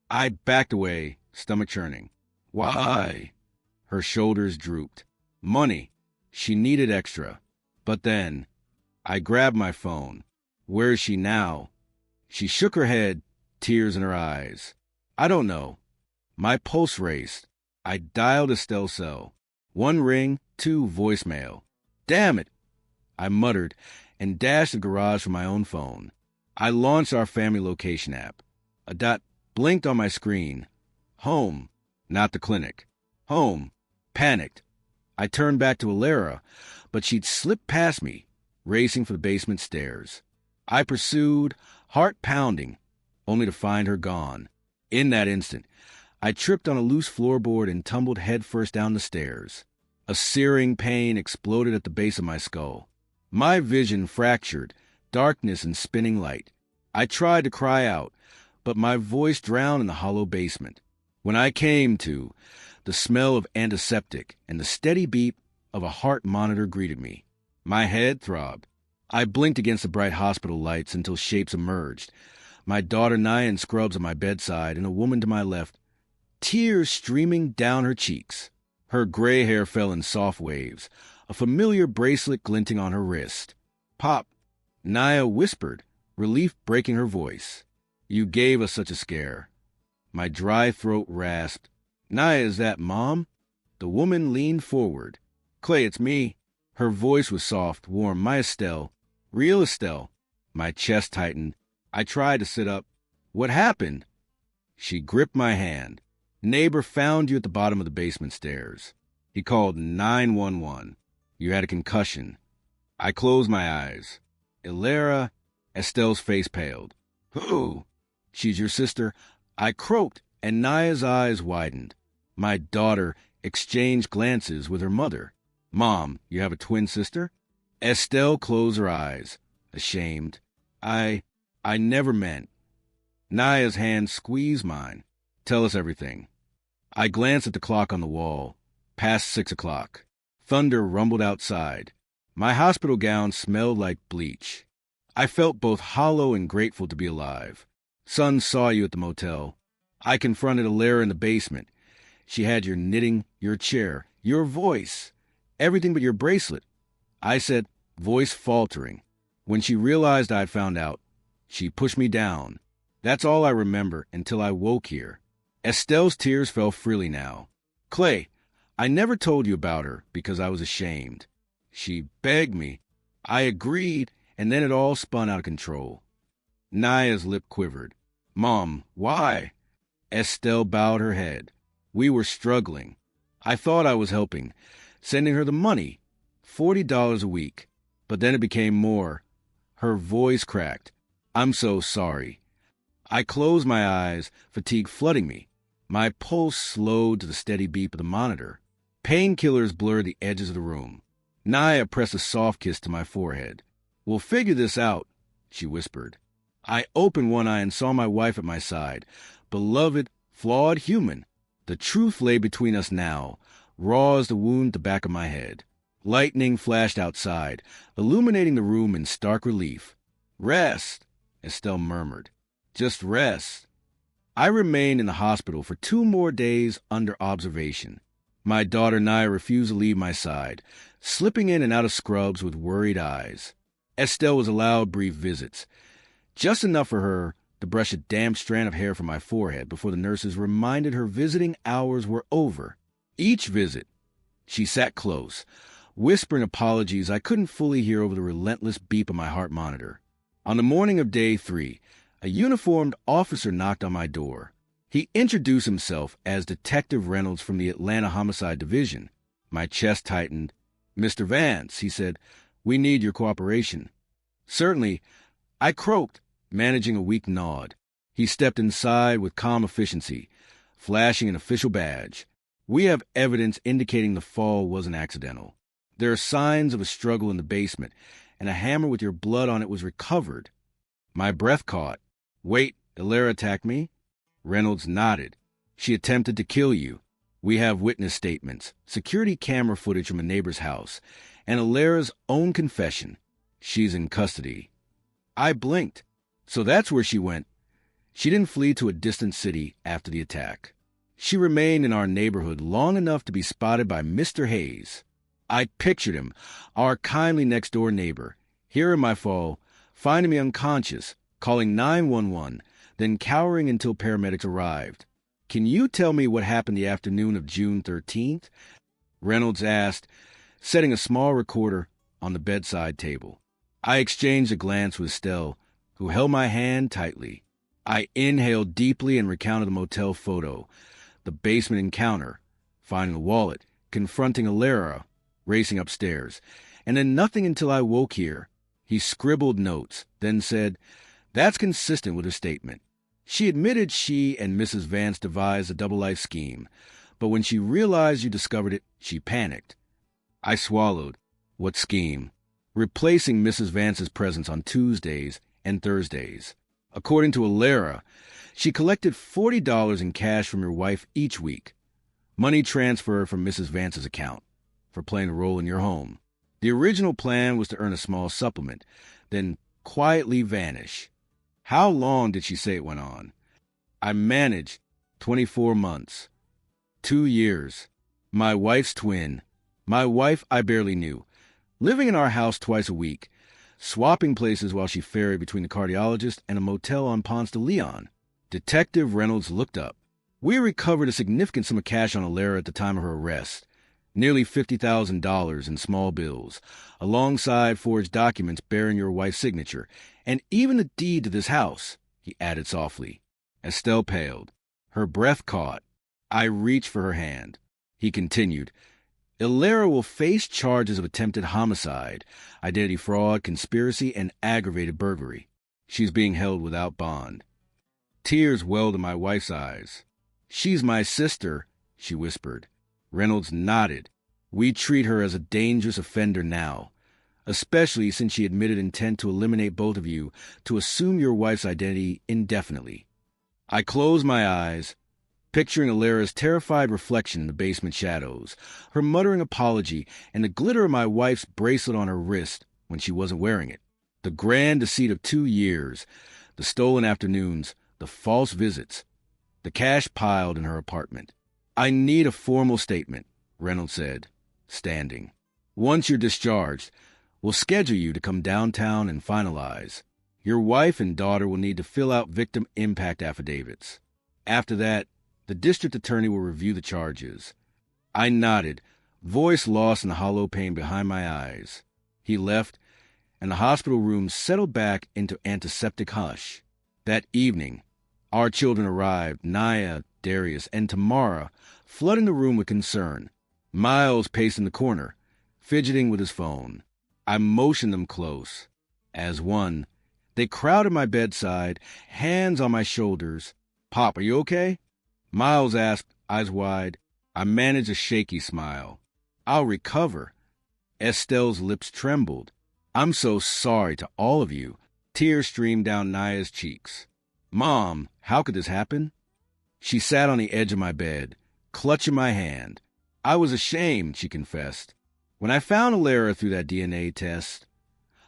I backed away, stomach churning. "Why?" Her shoulders drooped. "Money. She needed extra." But then, I grabbed my phone. "Where is she now?" She shook her head, tears in her eyes. "I don't know." My pulse raced. I dialed Estelle's cell. 1 ring, 2 voicemail. "Damn it!" I muttered and dashed the garage for my own phone. I launched our family location app. A dot blinked on my screen. Home, not the clinic. Home. Panicked. I turned back to Alara, but she'd slipped past me, racing for the basement stairs. I pursued, heart pounding, only to find her gone. In that instant, I tripped on a loose floorboard and tumbled headfirst down the stairs. A searing pain exploded at the base of my skull. My vision fractured, darkness and spinning light. I tried to cry out, but my voice drowned in the hollow basement. When I came to, the smell of antiseptic and the steady beep of a heart monitor greeted me. My head throbbed. I blinked against the bright hospital lights until shapes emerged. My daughter Naya in scrubs at my bedside and a woman to my left, tears streaming down her cheeks. Her gray hair fell in soft waves, a familiar bracelet glinting on her wrist. "Pop," Naya whispered, relief breaking her voice. "You gave us such a scare." My dry throat rasped. "Naya, is that Mom?" The woman leaned forward. "Clay, it's me." Her voice was soft, warm. "My Estelle. Real Estelle." My chest tightened. I tried to sit up. "What happened?" She gripped my hand. "Neighbor found you at the bottom of the basement stairs. He called 911. You had a concussion." I closed my eyes. "Alara," Estelle's face paled. "Who?" "She's your sister." I croaked, and Naya's eyes widened. My daughter exchanged glances with her mother. "Mom, you have a twin sister?" Estelle closed her eyes, ashamed. I never meant. Naya's hand squeezed mine. Tell us everything. I glanced at the clock on the wall. Past 6 o'clock. Thunder rumbled outside. My hospital gown smelled like bleach. I felt both hollow and grateful to be alive. Son saw you at the motel. I confronted Alara in the basement. She had your knitting, your chair, your voice, everything but your bracelet. I said, voice faltering. When she realized I'd found out, she pushed me down. That's all I remember until I woke here. Estelle's tears fell freely now. Clay, I never told you about her because I was ashamed. She begged me. I agreed, and then it all spun out of control. Naya's lip quivered. Mom, why? Estelle bowed her head. We were struggling. I thought I was helping, sending her the money, $40 a week. But then it became more. Her voice cracked. I'm so sorry. I closed my eyes, fatigue flooding me. My pulse slowed to the steady beep of the monitor. Painkillers blurred the edges of the room. Naya pressed a soft kiss to my forehead. We'll figure this out, she whispered. I opened one eye and saw my wife at my side. Beloved, flawed human. The truth lay between us now, raw as the wound at the back of my head. Lightning flashed outside, illuminating the room in stark relief. Rest, Estelle murmured. Just rest. I remained in the hospital for 2 more days under observation. My daughter Naya refused to leave my side, slipping in and out of scrubs with worried eyes. Estelle was allowed brief visits, just enough for her to brush a damp strand of hair from my forehead before the nurses reminded her visiting hours were over. Each visit, she sat close, whispering apologies I couldn't fully hear over the relentless beep of my heart monitor. On the morning of day 3, a uniformed officer knocked on my door. He introduced himself as Detective Reynolds from the Atlanta Homicide Division. My chest tightened. Mr. Vance, he said, we need your cooperation. Certainly, I croaked, managing a weak nod. He stepped inside with calm efficiency, flashing an official badge. We have evidence indicating the fall wasn't accidental. There are signs of a struggle in the basement, and a hammer with your blood on it was recovered. My breath caught. Wait, Alara attacked me? Reynolds nodded. She attempted to kill you. We have witness statements, security camera footage from a neighbor's house, and Alara's own confession. She's in custody. I blinked. So that's where she went. She didn't flee to a distant city after the attack. She remained in our neighborhood long enough to be spotted by Mr. Hayes. I pictured him, our kindly next-door neighbor, hearing my fall, finding me unconscious, calling 911, then cowering until paramedics arrived. Can you tell me what happened the afternoon of June 13th? Reynolds asked, setting a small recorder on the bedside table. I exchanged a glance with Estelle, who held my hand tightly. I inhaled deeply and recounted the motel photo, the basement encounter, finding the wallet, confronting Alara, racing upstairs, and then nothing until I woke here. He scribbled notes, then said, that's consistent with her statement. She admitted she and Mrs. Vance devised a double-life scheme, but when she realized you discovered it, she panicked. I swallowed. What scheme? Replacing Mrs. Vance's presence on Tuesdays and Thursdays. According to Alara, she collected $40 in cash from your wife each week. Money transferred from Mrs. Vance's account for playing a role in your home. The original plan was to earn a small supplement, then quietly vanish. How long did she say it went on? I managed 24 months. 2 years. My wife's twin. My wife I barely knew. Living in our house twice a week. Swapping places while she ferried between the cardiologist and a motel on Ponce de Leon. Detective Reynolds looked up. We recovered a significant sum of cash on Alara at the time of her arrest. Nearly $50,000 in small bills, alongside forged documents bearing your wife's signature, and even a deed to this house, he added softly. Estelle paled. Her breath caught. I reached for her hand. He continued, Alara will face charges of attempted homicide, identity fraud, conspiracy, and aggravated burglary. She's being held without bond. Tears welled in my wife's eyes. She's my sister, she whispered. Reynolds nodded. We treat her as a dangerous offender now. especially since she admitted intent to eliminate both of you to assume your wife's identity indefinitely. I closed my eyes, picturing Alara's terrified reflection in the basement shadows, her muttering apology, and the glitter of my wife's bracelet on her wrist when she wasn't wearing it. The grand deceit of 2 years, the stolen afternoons, the false visits, the cash piled in her apartment. I need a formal statement, Reynolds said, standing. Once you're discharged, we'll schedule you to come downtown and finalize. Your wife and daughter will need to fill out victim impact affidavits. After that, the district attorney will review the charges. I nodded, voice lost in the hollow pain behind my eyes. He left, and the hospital room settled back into antiseptic hush. That evening, our children arrived, Naya, Darius, and Tamara, flooding the room with concern. Miles paced in the corner, fidgeting with his phone. I motioned them close. As one, they crowded my bedside, hands on my shoulders. "Pop, are you okay?" Miles asked, eyes wide. I managed a shaky smile. "I'll recover." Estelle's lips trembled. "I'm so sorry to all of you." Tears streamed down Naya's cheeks. "Mom, how could this happen?" She sat on the edge of my bed, clutching my hand. "I was ashamed," she confessed. "When I found Alara through that DNA test,"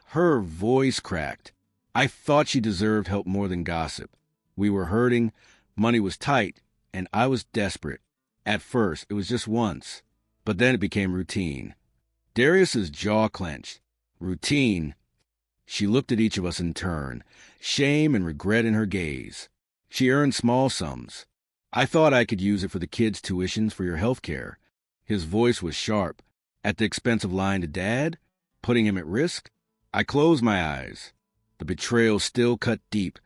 her voice cracked. "I thought she deserved help more than gossip. We were hurting, money was tight, and I was desperate. At first, it was just once, but then it became routine." Darius's jaw clenched. Routine. She looked at each of us in turn, shame and regret in her gaze. "She earned small sums. I thought I could use it for the kids' tuitions for your health care." His voice was sharp. "At the expense of lying to Dad? Putting him at risk?" I closed my eyes. The betrayal still cut deep,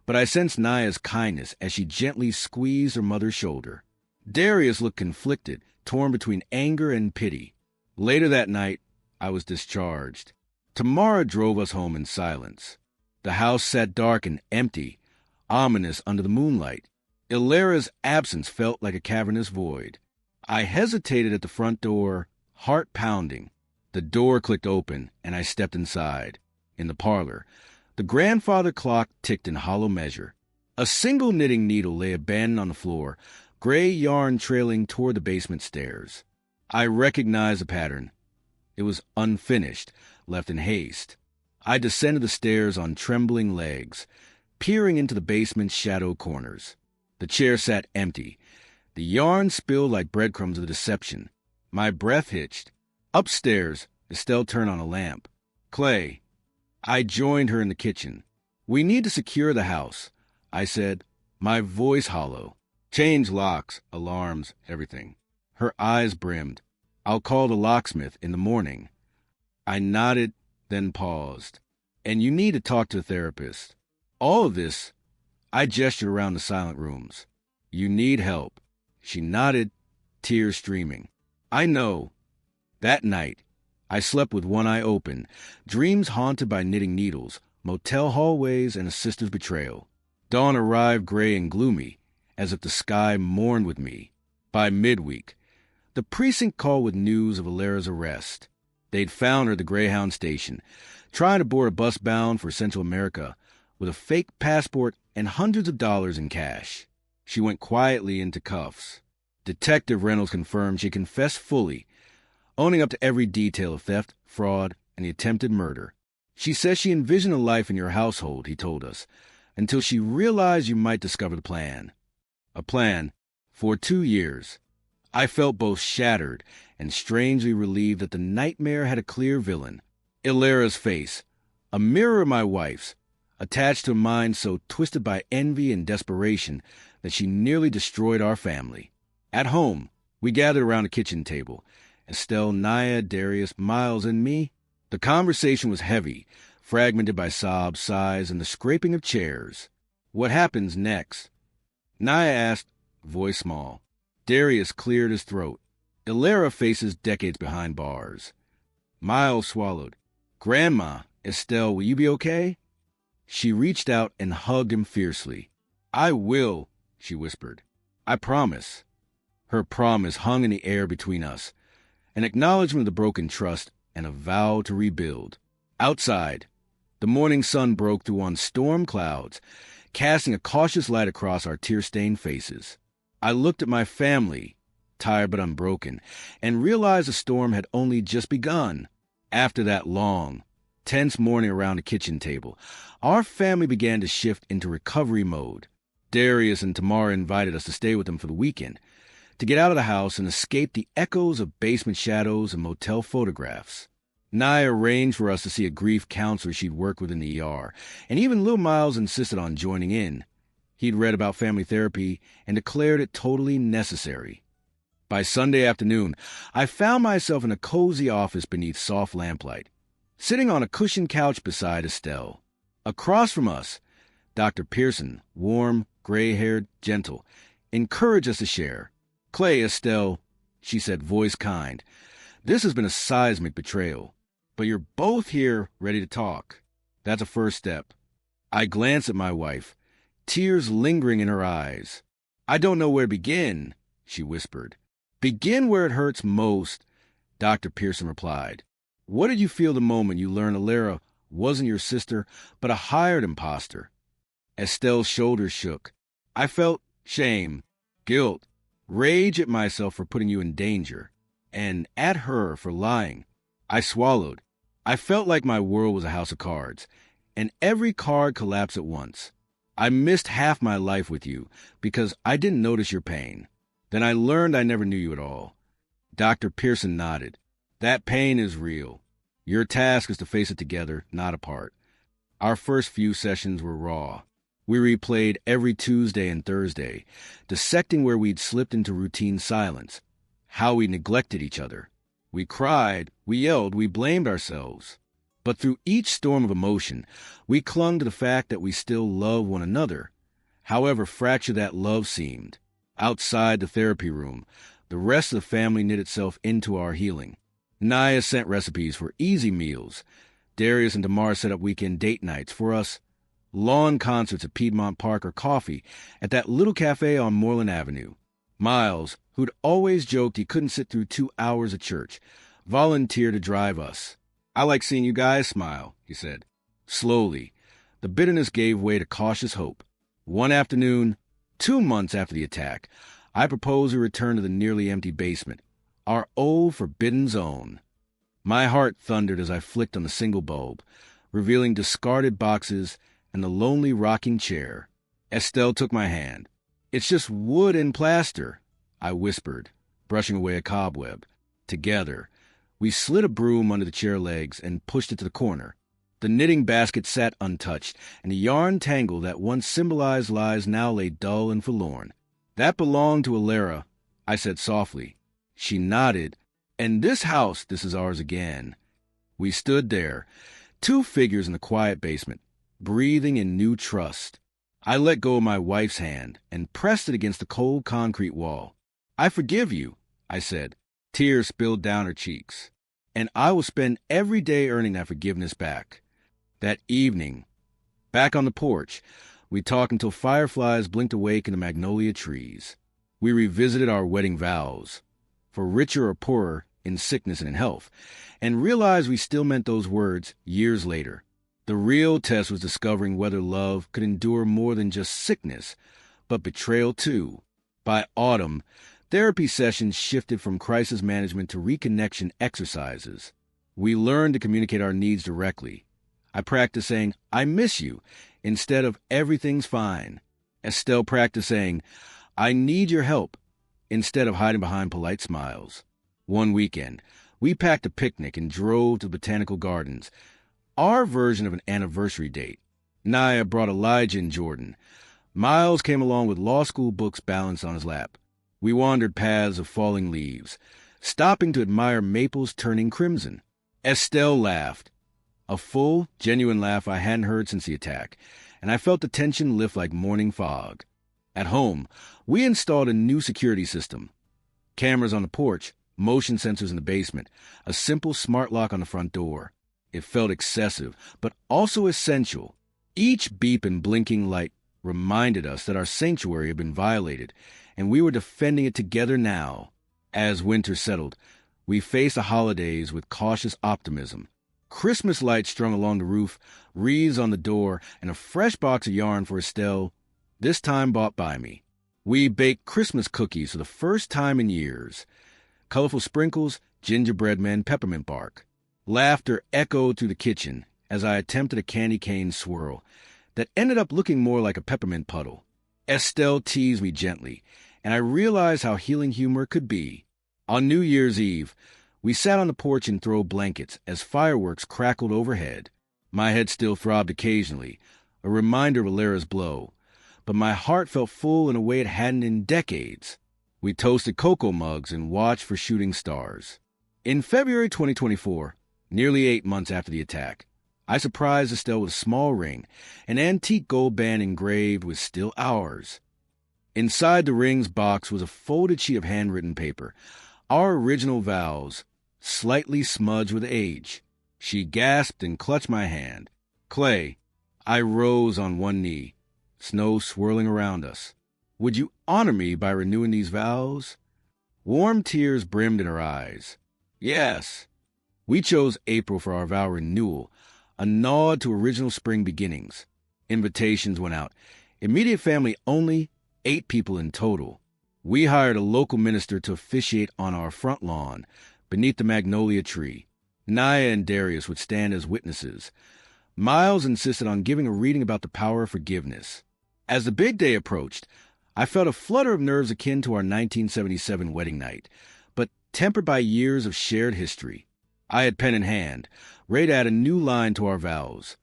but I sensed Naya's kindness as she gently squeezed her mother's shoulder. Darius looked conflicted, torn between anger and pity. Later that night, I was discharged. Tamara drove us home in silence. The house sat dark and empty, ominous under the moonlight. Alara's absence felt like a cavernous void. I hesitated at the front door, heart pounding. The door clicked open, and I stepped inside. In the parlor, the grandfather clock ticked in hollow measure. A single knitting needle lay abandoned on the floor, gray yarn trailing toward the basement stairs. I recognized the pattern. It was unfinished, left in haste. I descended the stairs on trembling legs, peering into the basement's shadow corners. The chair sat empty. The yarn spilled like breadcrumbs of deception. My breath hitched. Upstairs, Estelle turned on a lamp. "Clay." I joined her in the kitchen. "We need to secure the house," I said, my voice hollow. "Change locks, alarms, everything." Her eyes brimmed. "I'll call the locksmith in the morning." I nodded, then paused. "And you need to talk to a therapist." All of this, I gestured around the silent rooms. "You need help." She nodded, tears streaming. "I know." That night, I slept with one eye open, dreams haunted by knitting needles, motel hallways, and a sister's betrayal. Dawn arrived gray and gloomy, as if the sky mourned with me. By midweek, the precinct called with news of Alara's arrest. They'd found her at the Greyhound station, trying to board a bus bound for Central America, with a fake passport and hundreds of dollars in cash. She went quietly into cuffs. Detective Reynolds confirmed she confessed fully, owning up to every detail of theft, fraud, and the attempted murder. "She says she envisioned a life in your household," he told us, "until she realized you might discover the plan." A plan for 2 years. I felt both shattered and strangely relieved that the nightmare had a clear villain. Alara's face, a mirror of my wife's, attached to a mind so twisted by envy and desperation that she nearly destroyed our family. At home, we gathered around the kitchen table. Estelle, Naya, Darius, Miles, and me. The conversation was heavy, fragmented by sobs, sighs, and the scraping of chairs. "What happens next?" Naya asked, voice small. Darius cleared his throat. "Alara faces decades behind bars." Miles swallowed. "Grandma, Estelle, will you be okay?" She reached out and hugged him fiercely. "I will," she whispered. "I promise." Her promise hung in the air between us, an acknowledgement of the broken trust and a vow to rebuild. Outside, the morning sun broke through on storm clouds, casting a cautious light across our tear-stained faces. I looked at my family, tired but unbroken, and realized the storm had only just begun. After that long, tense morning around the kitchen table, our family began to shift into recovery mode. Darius and Tamara invited us to stay with them for the weekend, to get out of the house and escape the echoes of basement shadows and motel photographs. Naya arranged for us to see a grief counselor she'd worked with in the ER, and even Lil Miles insisted on joining in. He'd read about family therapy and declared it totally necessary. By Sunday afternoon, I found myself in a cozy office beneath soft lamplight, sitting on a cushioned couch beside Estelle. Across from us, Dr. Pearson, warm, gray-haired, gentle, encouraged us to share. "Clay, Estelle," she said, voice kind, "this has been a seismic betrayal, but you're both here ready to talk. That's a first step." I glanced at my wife, tears lingering in her eyes. "I don't know where to begin," she whispered. "Begin where it hurts most," Dr. Pearson replied. "What did you feel the moment you learned Alara wasn't your sister, but a hired imposter?" Estelle's shoulders shook. "I felt shame, guilt, rage at myself for putting you in danger, and at her for lying." I swallowed. I felt like my world was a house of cards, and every card collapsed at once. I missed half my life with you because I didn't notice your pain. Then I learned I never knew you at all. Dr. Pearson nodded. "That pain is real. Your task is to face it together, not apart." Our first few sessions were raw. We replayed every Tuesday and Thursday, dissecting where we'd slipped into routine silence, how we neglected each other. We cried, we yelled, we blamed ourselves. But through each storm of emotion, we clung to the fact that we still loved one another, however fractured that love seemed. Outside the therapy room, the rest of the family knit itself into our healing. Naya sent recipes for easy meals. Darius and Tamara set up weekend date nights for us, lawn concerts at Piedmont Park, or coffee at that little cafe on Moreland Avenue. Miles, who'd always joked he couldn't sit through 2 hours at church, volunteered to drive us. "I like seeing you guys smile," he said. Slowly, the bitterness gave way to cautious hope. One afternoon, 2 months after the attack, I proposed we return to the nearly empty basement, our old forbidden zone. My heart thundered as I flicked on the single bulb, revealing discarded boxes and the lonely rocking chair. Estelle took my hand. "It's just wood and plaster," I whispered, brushing away a cobweb. Together, we slid a broom under the chair legs and pushed it to the corner. The knitting basket sat untouched, and the yarn tangle that once symbolized lies now lay dull and forlorn. "That belonged to Alara," I said softly. She nodded. "And this house, this is ours again." We stood there, 2 figures in the quiet basement, breathing in new trust. I let go of my wife's hand and pressed it against the cold concrete wall. "I forgive you," I said. Tears spilled down her cheeks. "And I will spend every day earning that forgiveness back." That evening, back on the porch, we talked until fireflies blinked awake in the magnolia trees. We revisited our wedding vows, for richer or poorer, in sickness and in health, and realized we still meant those words years later. The real test was discovering whether love could endure more than just sickness, but betrayal too. By autumn, therapy sessions shifted from crisis management to reconnection exercises. We learned to communicate our needs directly. I practiced saying, "I miss you," instead of "everything's fine." Estelle practiced saying, "I need your help," instead of hiding behind polite smiles. One weekend, we packed a picnic and drove to the botanical gardens, our version of an anniversary date. Naya brought Elijah and Jordan. Miles came along with law school books balanced on his lap. We wandered paths of falling leaves, stopping to admire maples turning crimson. Estelle laughed, a full, genuine laugh I hadn't heard since the attack, and I felt the tension lift like morning fog. At home, we installed a new security system. Cameras on the porch, motion sensors in the basement, a simple smart lock on the front door. It felt excessive, but also essential. Each beep and blinking light reminded us that our sanctuary had been violated, and we were defending it together now. As winter settled, We face the holidays with cautious optimism. Christmas lights strung along the roof, wreaths on the door, and a fresh box of yarn for Estelle, this time bought by me. We baked Christmas cookies for the first time in years. Colorful sprinkles, gingerbread men, peppermint bark. Laughter echoed through the kitchen as I attempted a candy cane swirl that ended up looking more like a peppermint puddle. Estelle teased me gently, and I realized how healing humor could be. On New Year's Eve, we sat on the porch and threw blankets as fireworks crackled overhead. My head still throbbed occasionally, a reminder of Alera's blow, but my heart felt full in a way it hadn't in decades. We toasted cocoa mugs and watched for shooting stars. In February 2024, nearly 8 months after the attack, I surprised Estelle with a small ring, an antique gold band engraved with "Still Ours." Inside the ring's box was a folded sheet of handwritten paper, our original vows, slightly smudged with age. She gasped and clutched my hand. "Clay," I rose on one knee, snow swirling around us. "Would you honor me by renewing these vows?" Warm tears brimmed in her eyes. "Yes." We chose April for our vow renewal, a nod to original spring beginnings. Invitations went out. Immediate family only, 8 people in total. We hired a local minister to officiate on our front lawn, beneath the magnolia tree. Naya and Darius would stand as witnesses. Miles insisted on giving a reading about the power of forgiveness. As the big day approached, I felt a flutter of nerves akin to our 1977 wedding night, but tempered by years of shared history. I had pen in hand, ready to add a new line to our vows.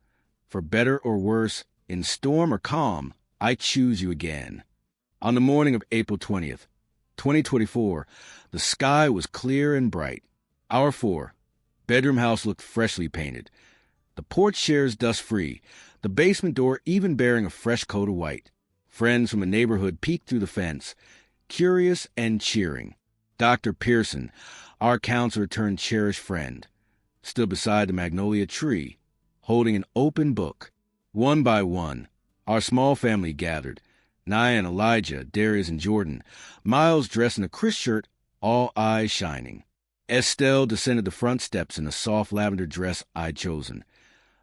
For better or worse, in storm or calm, I choose you again. On the morning of April 20th, 2024, the sky was clear and bright. Our 4-bedroom house looked freshly painted. The porch chairs dust-free, the basement door even bearing a fresh coat of white. Friends from the neighborhood peeked through the fence, curious and cheering. Dr. Pearson, our counselor turned cherished friend, stood beside the magnolia tree, holding an open book. One by one, our small family gathered. Naya and Elijah, Darius and Jordan, Miles dressed in a crisp shirt, all eyes shining. Estelle descended the front steps in the soft lavender dress I'd chosen,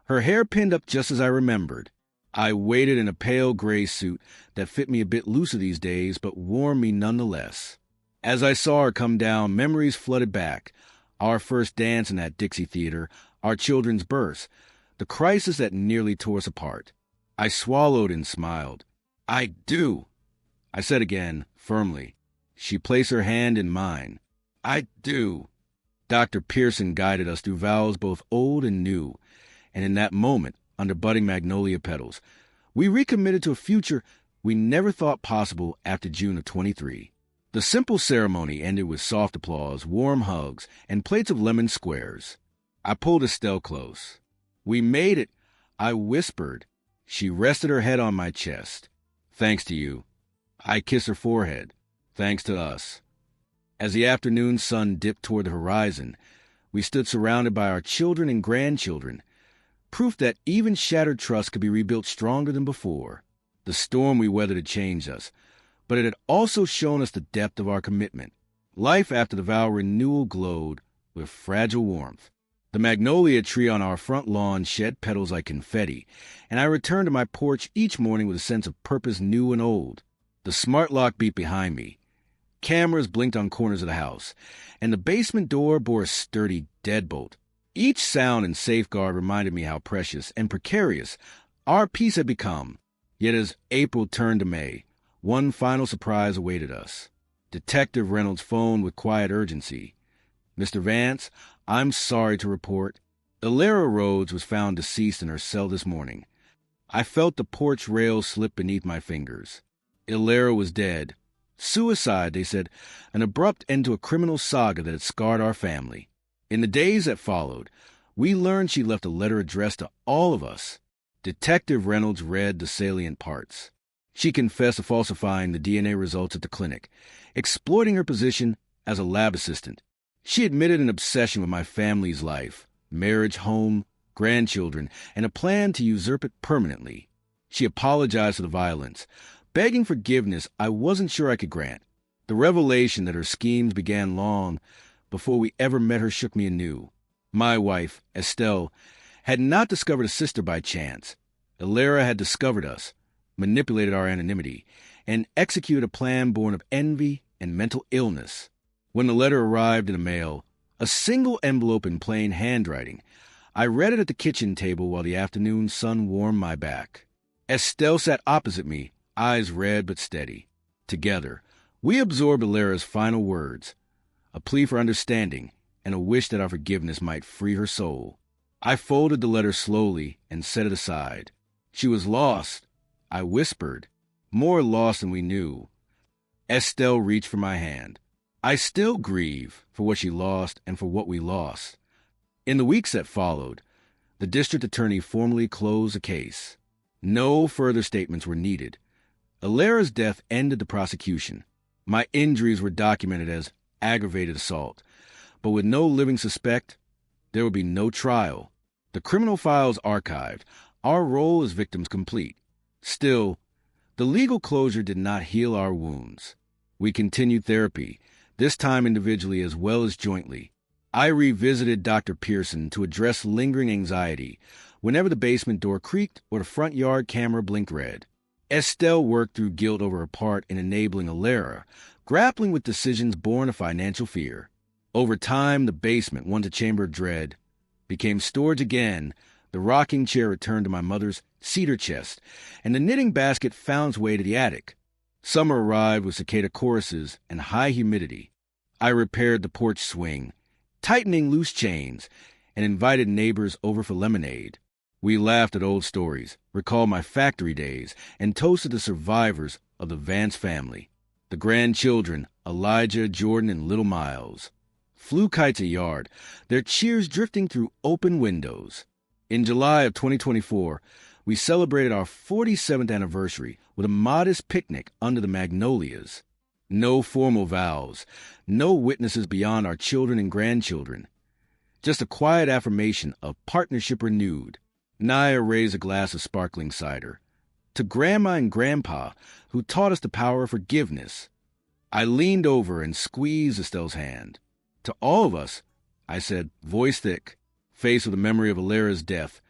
her hair pinned up just as I remembered. I waited in a pale gray suit that fit me a bit looser these days, but warmed me nonetheless. As I saw her come down, memories flooded back. Our first dance in that Dixie Theater, our children's births, the crisis that nearly tore us apart. I swallowed and smiled. "I do," I said again, firmly. She placed her hand in mine. "I do." Dr. Pearson guided us through vows both old and new, and in that moment, under budding magnolia petals, we recommitted to a future we never thought possible after June of 23. The simple ceremony ended with soft applause, warm hugs, and plates of lemon squares. I pulled Estelle close. "We made it," I whispered. She rested her head on my chest. "Thanks to you." I kissed her forehead. "Thanks to us." As the afternoon sun dipped toward the horizon, we stood surrounded by our children and grandchildren, proof that even shattered trust could be rebuilt stronger than before. The storm we weathered had changed us, but it had also shown us the depth of our commitment. Life after the vow renewal glowed with fragile warmth. The magnolia tree on our front lawn shed petals like confetti, and I returned to my porch each morning with a sense of purpose new and old. The smart lock beat behind me. Cameras blinked on corners of the house, and the basement door bore a sturdy deadbolt. Each sound and safeguard reminded me how precious and precarious our peace had become. Yet as April turned to May, one final surprise awaited us. Detective Reynolds phoned with quiet urgency. "Mr. Vance, I'm sorry to report, Alera Rhodes was found deceased in her cell this morning." I felt the porch rail slip beneath my fingers. Alera was dead. Suicide, they said, an abrupt end to a criminal saga that had scarred our family. In the days that followed, we learned she left a letter addressed to all of us. Detective Reynolds read the salient parts. She confessed to falsifying the DNA results at the clinic, exploiting her position as a lab assistant. She admitted an obsession with my family's life, marriage, home, grandchildren, and a plan to usurp it permanently. She apologized for the violence, begging forgiveness I wasn't sure I could grant. The revelation that her schemes began long before we ever met her shook me anew. My wife, Estelle, had not discovered a sister by chance. Elara had discovered us, manipulated our anonymity, and executed a plan born of envy and mental illness. When the letter arrived in the mail, a single envelope in plain handwriting, I read it at the kitchen table while the afternoon sun warmed my back. Estelle sat opposite me, eyes red but steady. Together, we absorbed Elara's final words, a plea for understanding and a wish that our forgiveness might free her soul. I folded the letter slowly and set it aside. She was lost, I whispered, more lost than we knew. Estelle reached for my hand. I still grieve for what she lost and for what we lost. In the weeks that followed, the district attorney formally closed the case. No further statements were needed. Elara's death ended the prosecution. My injuries were documented as aggravated assault, but with no living suspect, there would be no trial. The criminal files archived, our role as victims complete. Still, the legal closure did not heal our wounds. We continued therapy, this time individually as well as jointly. I revisited Dr. Pearson to address lingering anxiety whenever the basement door creaked or the front yard camera blinked red. Estelle worked through guilt over her part in enabling Elara, grappling with decisions born of financial fear. Over time, the basement, once a chamber of dread, became storage again. The rocking chair returned to my mother's cedar chest, and the knitting basket found its way to the attic. Summer arrived with cicada choruses and high humidity. I repaired the porch swing, tightening loose chains, and invited neighbors over for lemonade. We laughed at old stories, recalled my factory days, and toasted the survivors of the Vance family. The grandchildren, Elijah, Jordan, and little Miles, flew kites a yard, their cheers drifting through open windows. In July of 2024, we celebrated our 47th anniversary with a modest picnic under the magnolias. No formal vows, no witnesses beyond our children and grandchildren. Just a quiet affirmation of partnership renewed. Naya raised a glass of sparkling cider. To Grandma and Grandpa, who taught us the power of forgiveness. I leaned over and squeezed Estelle's hand. To all of us, I said, voice thick, faced with the memory of Elara's death,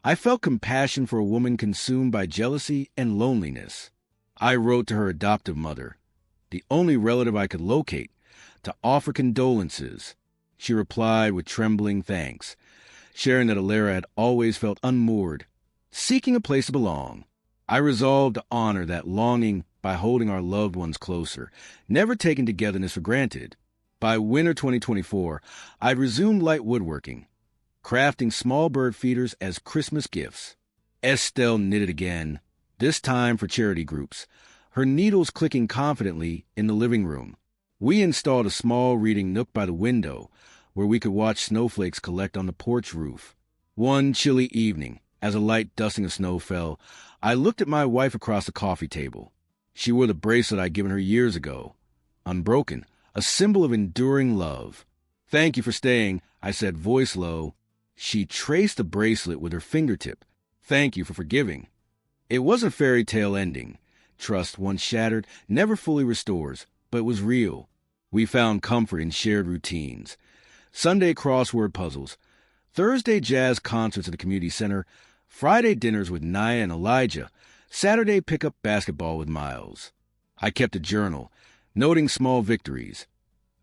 I felt compassion for a woman consumed by jealousy and loneliness. I wrote to her adoptive mother, the only relative I could locate, to offer condolences. She replied with trembling thanks, sharing that Elara had always felt unmoored, seeking a place to belong. I resolved to honor that longing by holding our loved ones closer, never taking togetherness for granted. By winter 2024, I'd resumed light woodworking, crafting small bird feeders as Christmas gifts. Estelle knitted again, this time for charity groups, her needles clicking confidently in the living room. We installed a small reading nook by the window, where we could watch snowflakes collect on the porch roof. One chilly evening, as a light dusting of snow fell, I looked at my wife across the coffee table. She wore the bracelet I'd given her years ago, unbroken, a symbol of enduring love. Thank you for staying, I said, voice low. She traced the bracelet with her fingertip. Thank you for forgiving. It wasn't a fairy tale ending. Trust, once shattered, never fully restores, but it was real. We found comfort in shared routines. Sunday crossword puzzles, Thursday jazz concerts at the community center, Friday dinners with Naya and Elijah, Saturday pickup basketball with Miles. I kept a journal, noting small victories.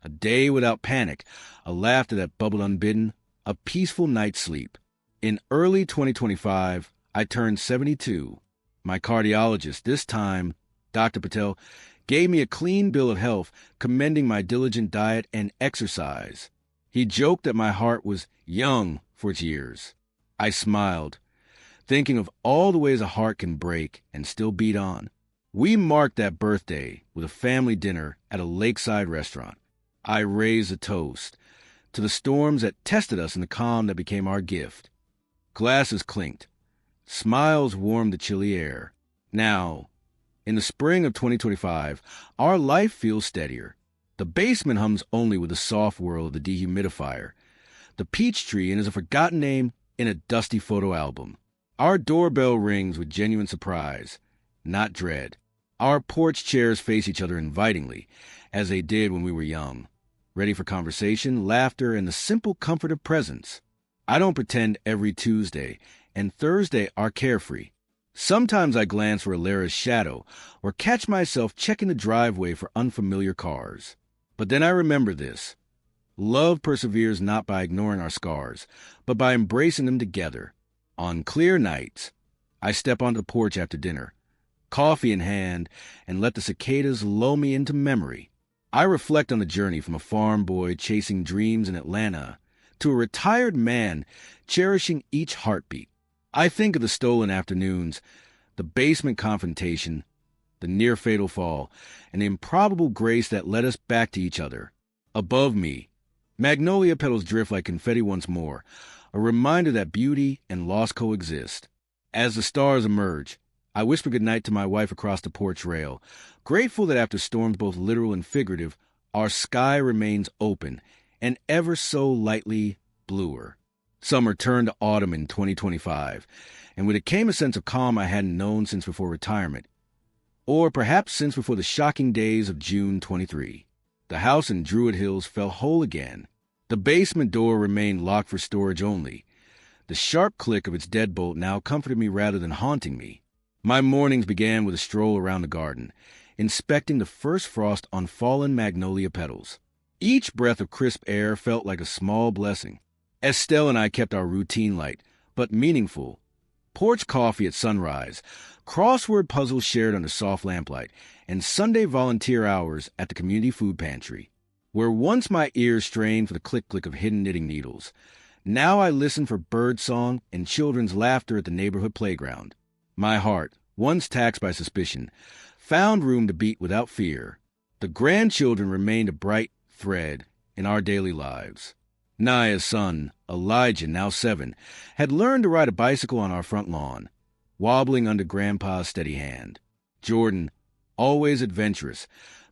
A day without panic, a laughter that bubbled unbidden, a peaceful night's sleep. In early 2025, I turned 72. My cardiologist, this time, Dr. Patel, gave me a clean bill of health, commending my diligent diet and exercise. He joked that my heart was young for its years. I smiled, thinking of all the ways a heart can break and still beat on. We marked that birthday with a family dinner at a lakeside restaurant. I raised a toast to the storms that tested us and the calm that became our gift. Glasses clinked. Smiles warmed the chilly air. Now, in the spring of 2025, our life feels steadier. The basement hums only with the soft whirl of the dehumidifier. The peach tree is a forgotten name in a dusty photo album. Our doorbell rings with genuine surprise, not dread. Our porch chairs face each other invitingly, as they did when we were young. ready for conversation, laughter, and the simple comfort of presence. I don't pretend every Tuesday, and Thursday are carefree. Sometimes I glance for Alara's shadow or catch myself checking the driveway for unfamiliar cars. But then I remember this. Love perseveres not by ignoring our scars, but by embracing them together. On clear nights, I step onto the porch after dinner, coffee in hand, and let the cicadas lull me into memory. I reflect on the journey from a farm boy chasing dreams in Atlanta to a retired man cherishing each heartbeat. I think of the stolen afternoons, the basement confrontation, the near-fatal fall, and the improbable grace that led us back to each other. Above me, magnolia petals drift like confetti once more, a reminder that beauty and loss coexist. As the stars emerge, I whisper goodnight to my wife across the porch rail, grateful that after storms both literal and figurative, our sky remains open and ever so lightly bluer. Summer turned to autumn in 2025, and with it came a sense of calm I hadn't known since before retirement, or perhaps since before the shocking days of June 23. The house in Druid Hills felt whole again. The basement door remained locked for storage only. The sharp click of its deadbolt now comforted me rather than haunting me. My mornings began with a stroll around the garden, inspecting the first frost on fallen magnolia petals. Each breath of crisp air felt like a small blessing. Estelle and I kept our routine light, but meaningful. Porch coffee at sunrise, crossword puzzles shared under soft lamplight, and Sunday volunteer hours at the community food pantry. Where once my ears strained for the click-click of hidden knitting needles, now I listen for birdsong and children's laughter at the neighborhood playground. My heart, once taxed by suspicion, found room to beat without fear. The grandchildren remained a bright thread in our daily lives. Naya's son, Elijah, now 7, had learned to ride a bicycle on our front lawn, wobbling under Grandpa's steady hand. Jordan, always adventurous,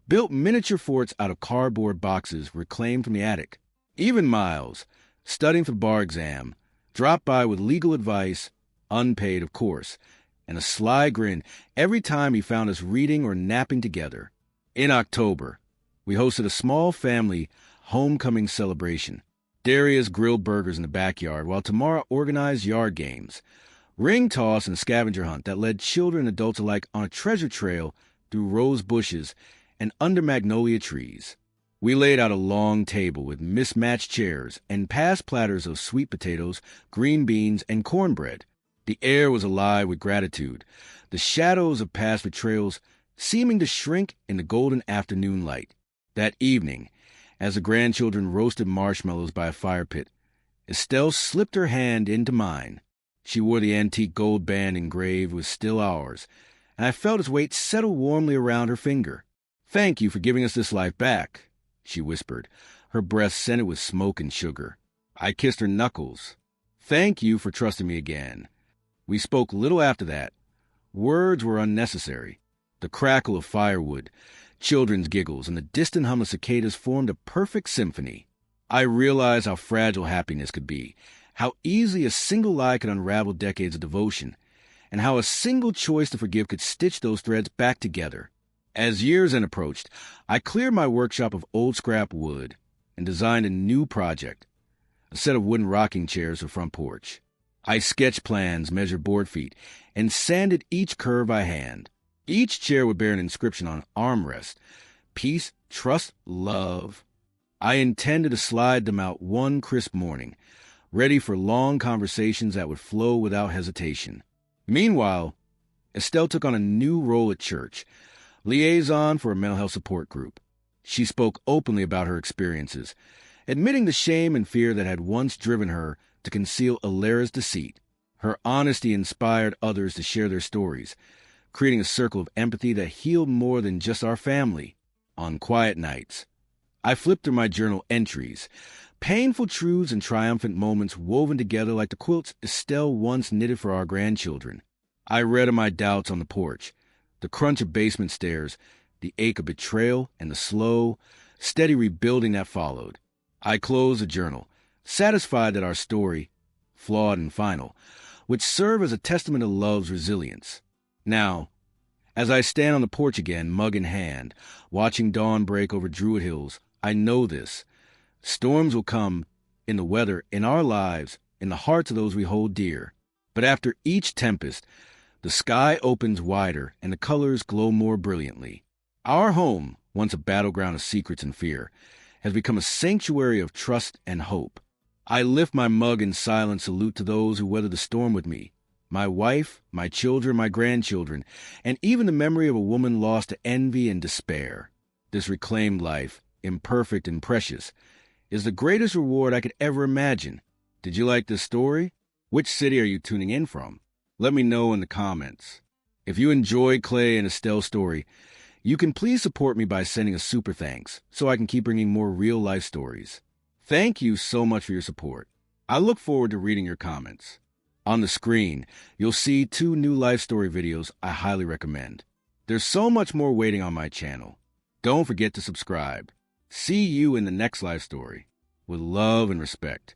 built miniature forts out of cardboard boxes reclaimed from the attic. Even Miles, studying for the bar exam, dropped by with legal advice, unpaid of course, and a sly grin every time he found us reading or napping together. In October, we hosted a small family homecoming celebration. Darius grilled burgers in the backyard, while Tamara organized yard games, ring toss and scavenger hunt that led children and adults alike on a treasure trail through rose bushes and under magnolia trees. We laid out a long table with mismatched chairs and passed platters of sweet potatoes, green beans, and cornbread. The air was alive with gratitude, the shadows of past betrayals seeming to shrink in the golden afternoon light. That evening, as the grandchildren roasted marshmallows by a fire pit, Estelle slipped her hand into mine. She wore the antique gold band engraved with "Still Ours," and I felt its weight settle warmly around her finger. "Thank you for giving us this life back," she whispered, her breath scented with smoke and sugar. I kissed her knuckles. "Thank you for trusting me again." We spoke little after that. Words were unnecessary. The crackle of firewood, children's giggles, and the distant hum of cicadas formed a perfect symphony. I realized how fragile happiness could be, how easily a single lie could unravel decades of devotion, and how a single choice to forgive could stitch those threads back together. As years end approached, I cleared my workshop of old scrap wood and designed a new project, a set of wooden rocking chairs for front porch. I sketched plans, measured board feet, and sanded each curve by hand. Each chair would bear an inscription on armrest: peace, trust, love. I intended to slide them out one crisp morning, ready for long conversations that would flow without hesitation. Meanwhile, Estelle took on a new role at church, liaison for a mental health support group. She spoke openly about her experiences, admitting the shame and fear that had once driven her to conceal Alara's deceit. Her honesty inspired others to share their stories, creating a circle of empathy that healed more than just our family. On quiet nights, I flipped through my journal entries, painful truths and triumphant moments woven together like the quilts Estelle once knitted for our grandchildren. I read of my doubts on the porch, the crunch of basement stairs, the ache of betrayal, and the slow, steady rebuilding that followed. I closed the journal, satisfied that our story, flawed and final, would serve as a testament to love's resilience. Now, as I stand on the porch again, mug in hand, watching dawn break over Druid Hills, I know this. Storms will come in the weather, in our lives, in the hearts of those we hold dear. But after each tempest, the sky opens wider and the colors glow more brilliantly. Our home, once a battleground of secrets and fear, has become a sanctuary of trust and hope. I lift my mug in silent salute to those who weather the storm with me. My wife, my children, my grandchildren, and even the memory of a woman lost to envy and despair. This reclaimed life, imperfect and precious, is the greatest reward I could ever imagine. Did you like this story? Which city are you tuning in from? Let me know in the comments. If you enjoyed Clay and Estelle's story, you can please support me by sending a super thanks so I can keep bringing more real-life stories. Thank you so much for your support. I look forward to reading your comments. On the screen, you'll see 2 new life story videos I highly recommend. There's so much more waiting on my channel. Don't forget to subscribe. See you in the next life story. With love and respect.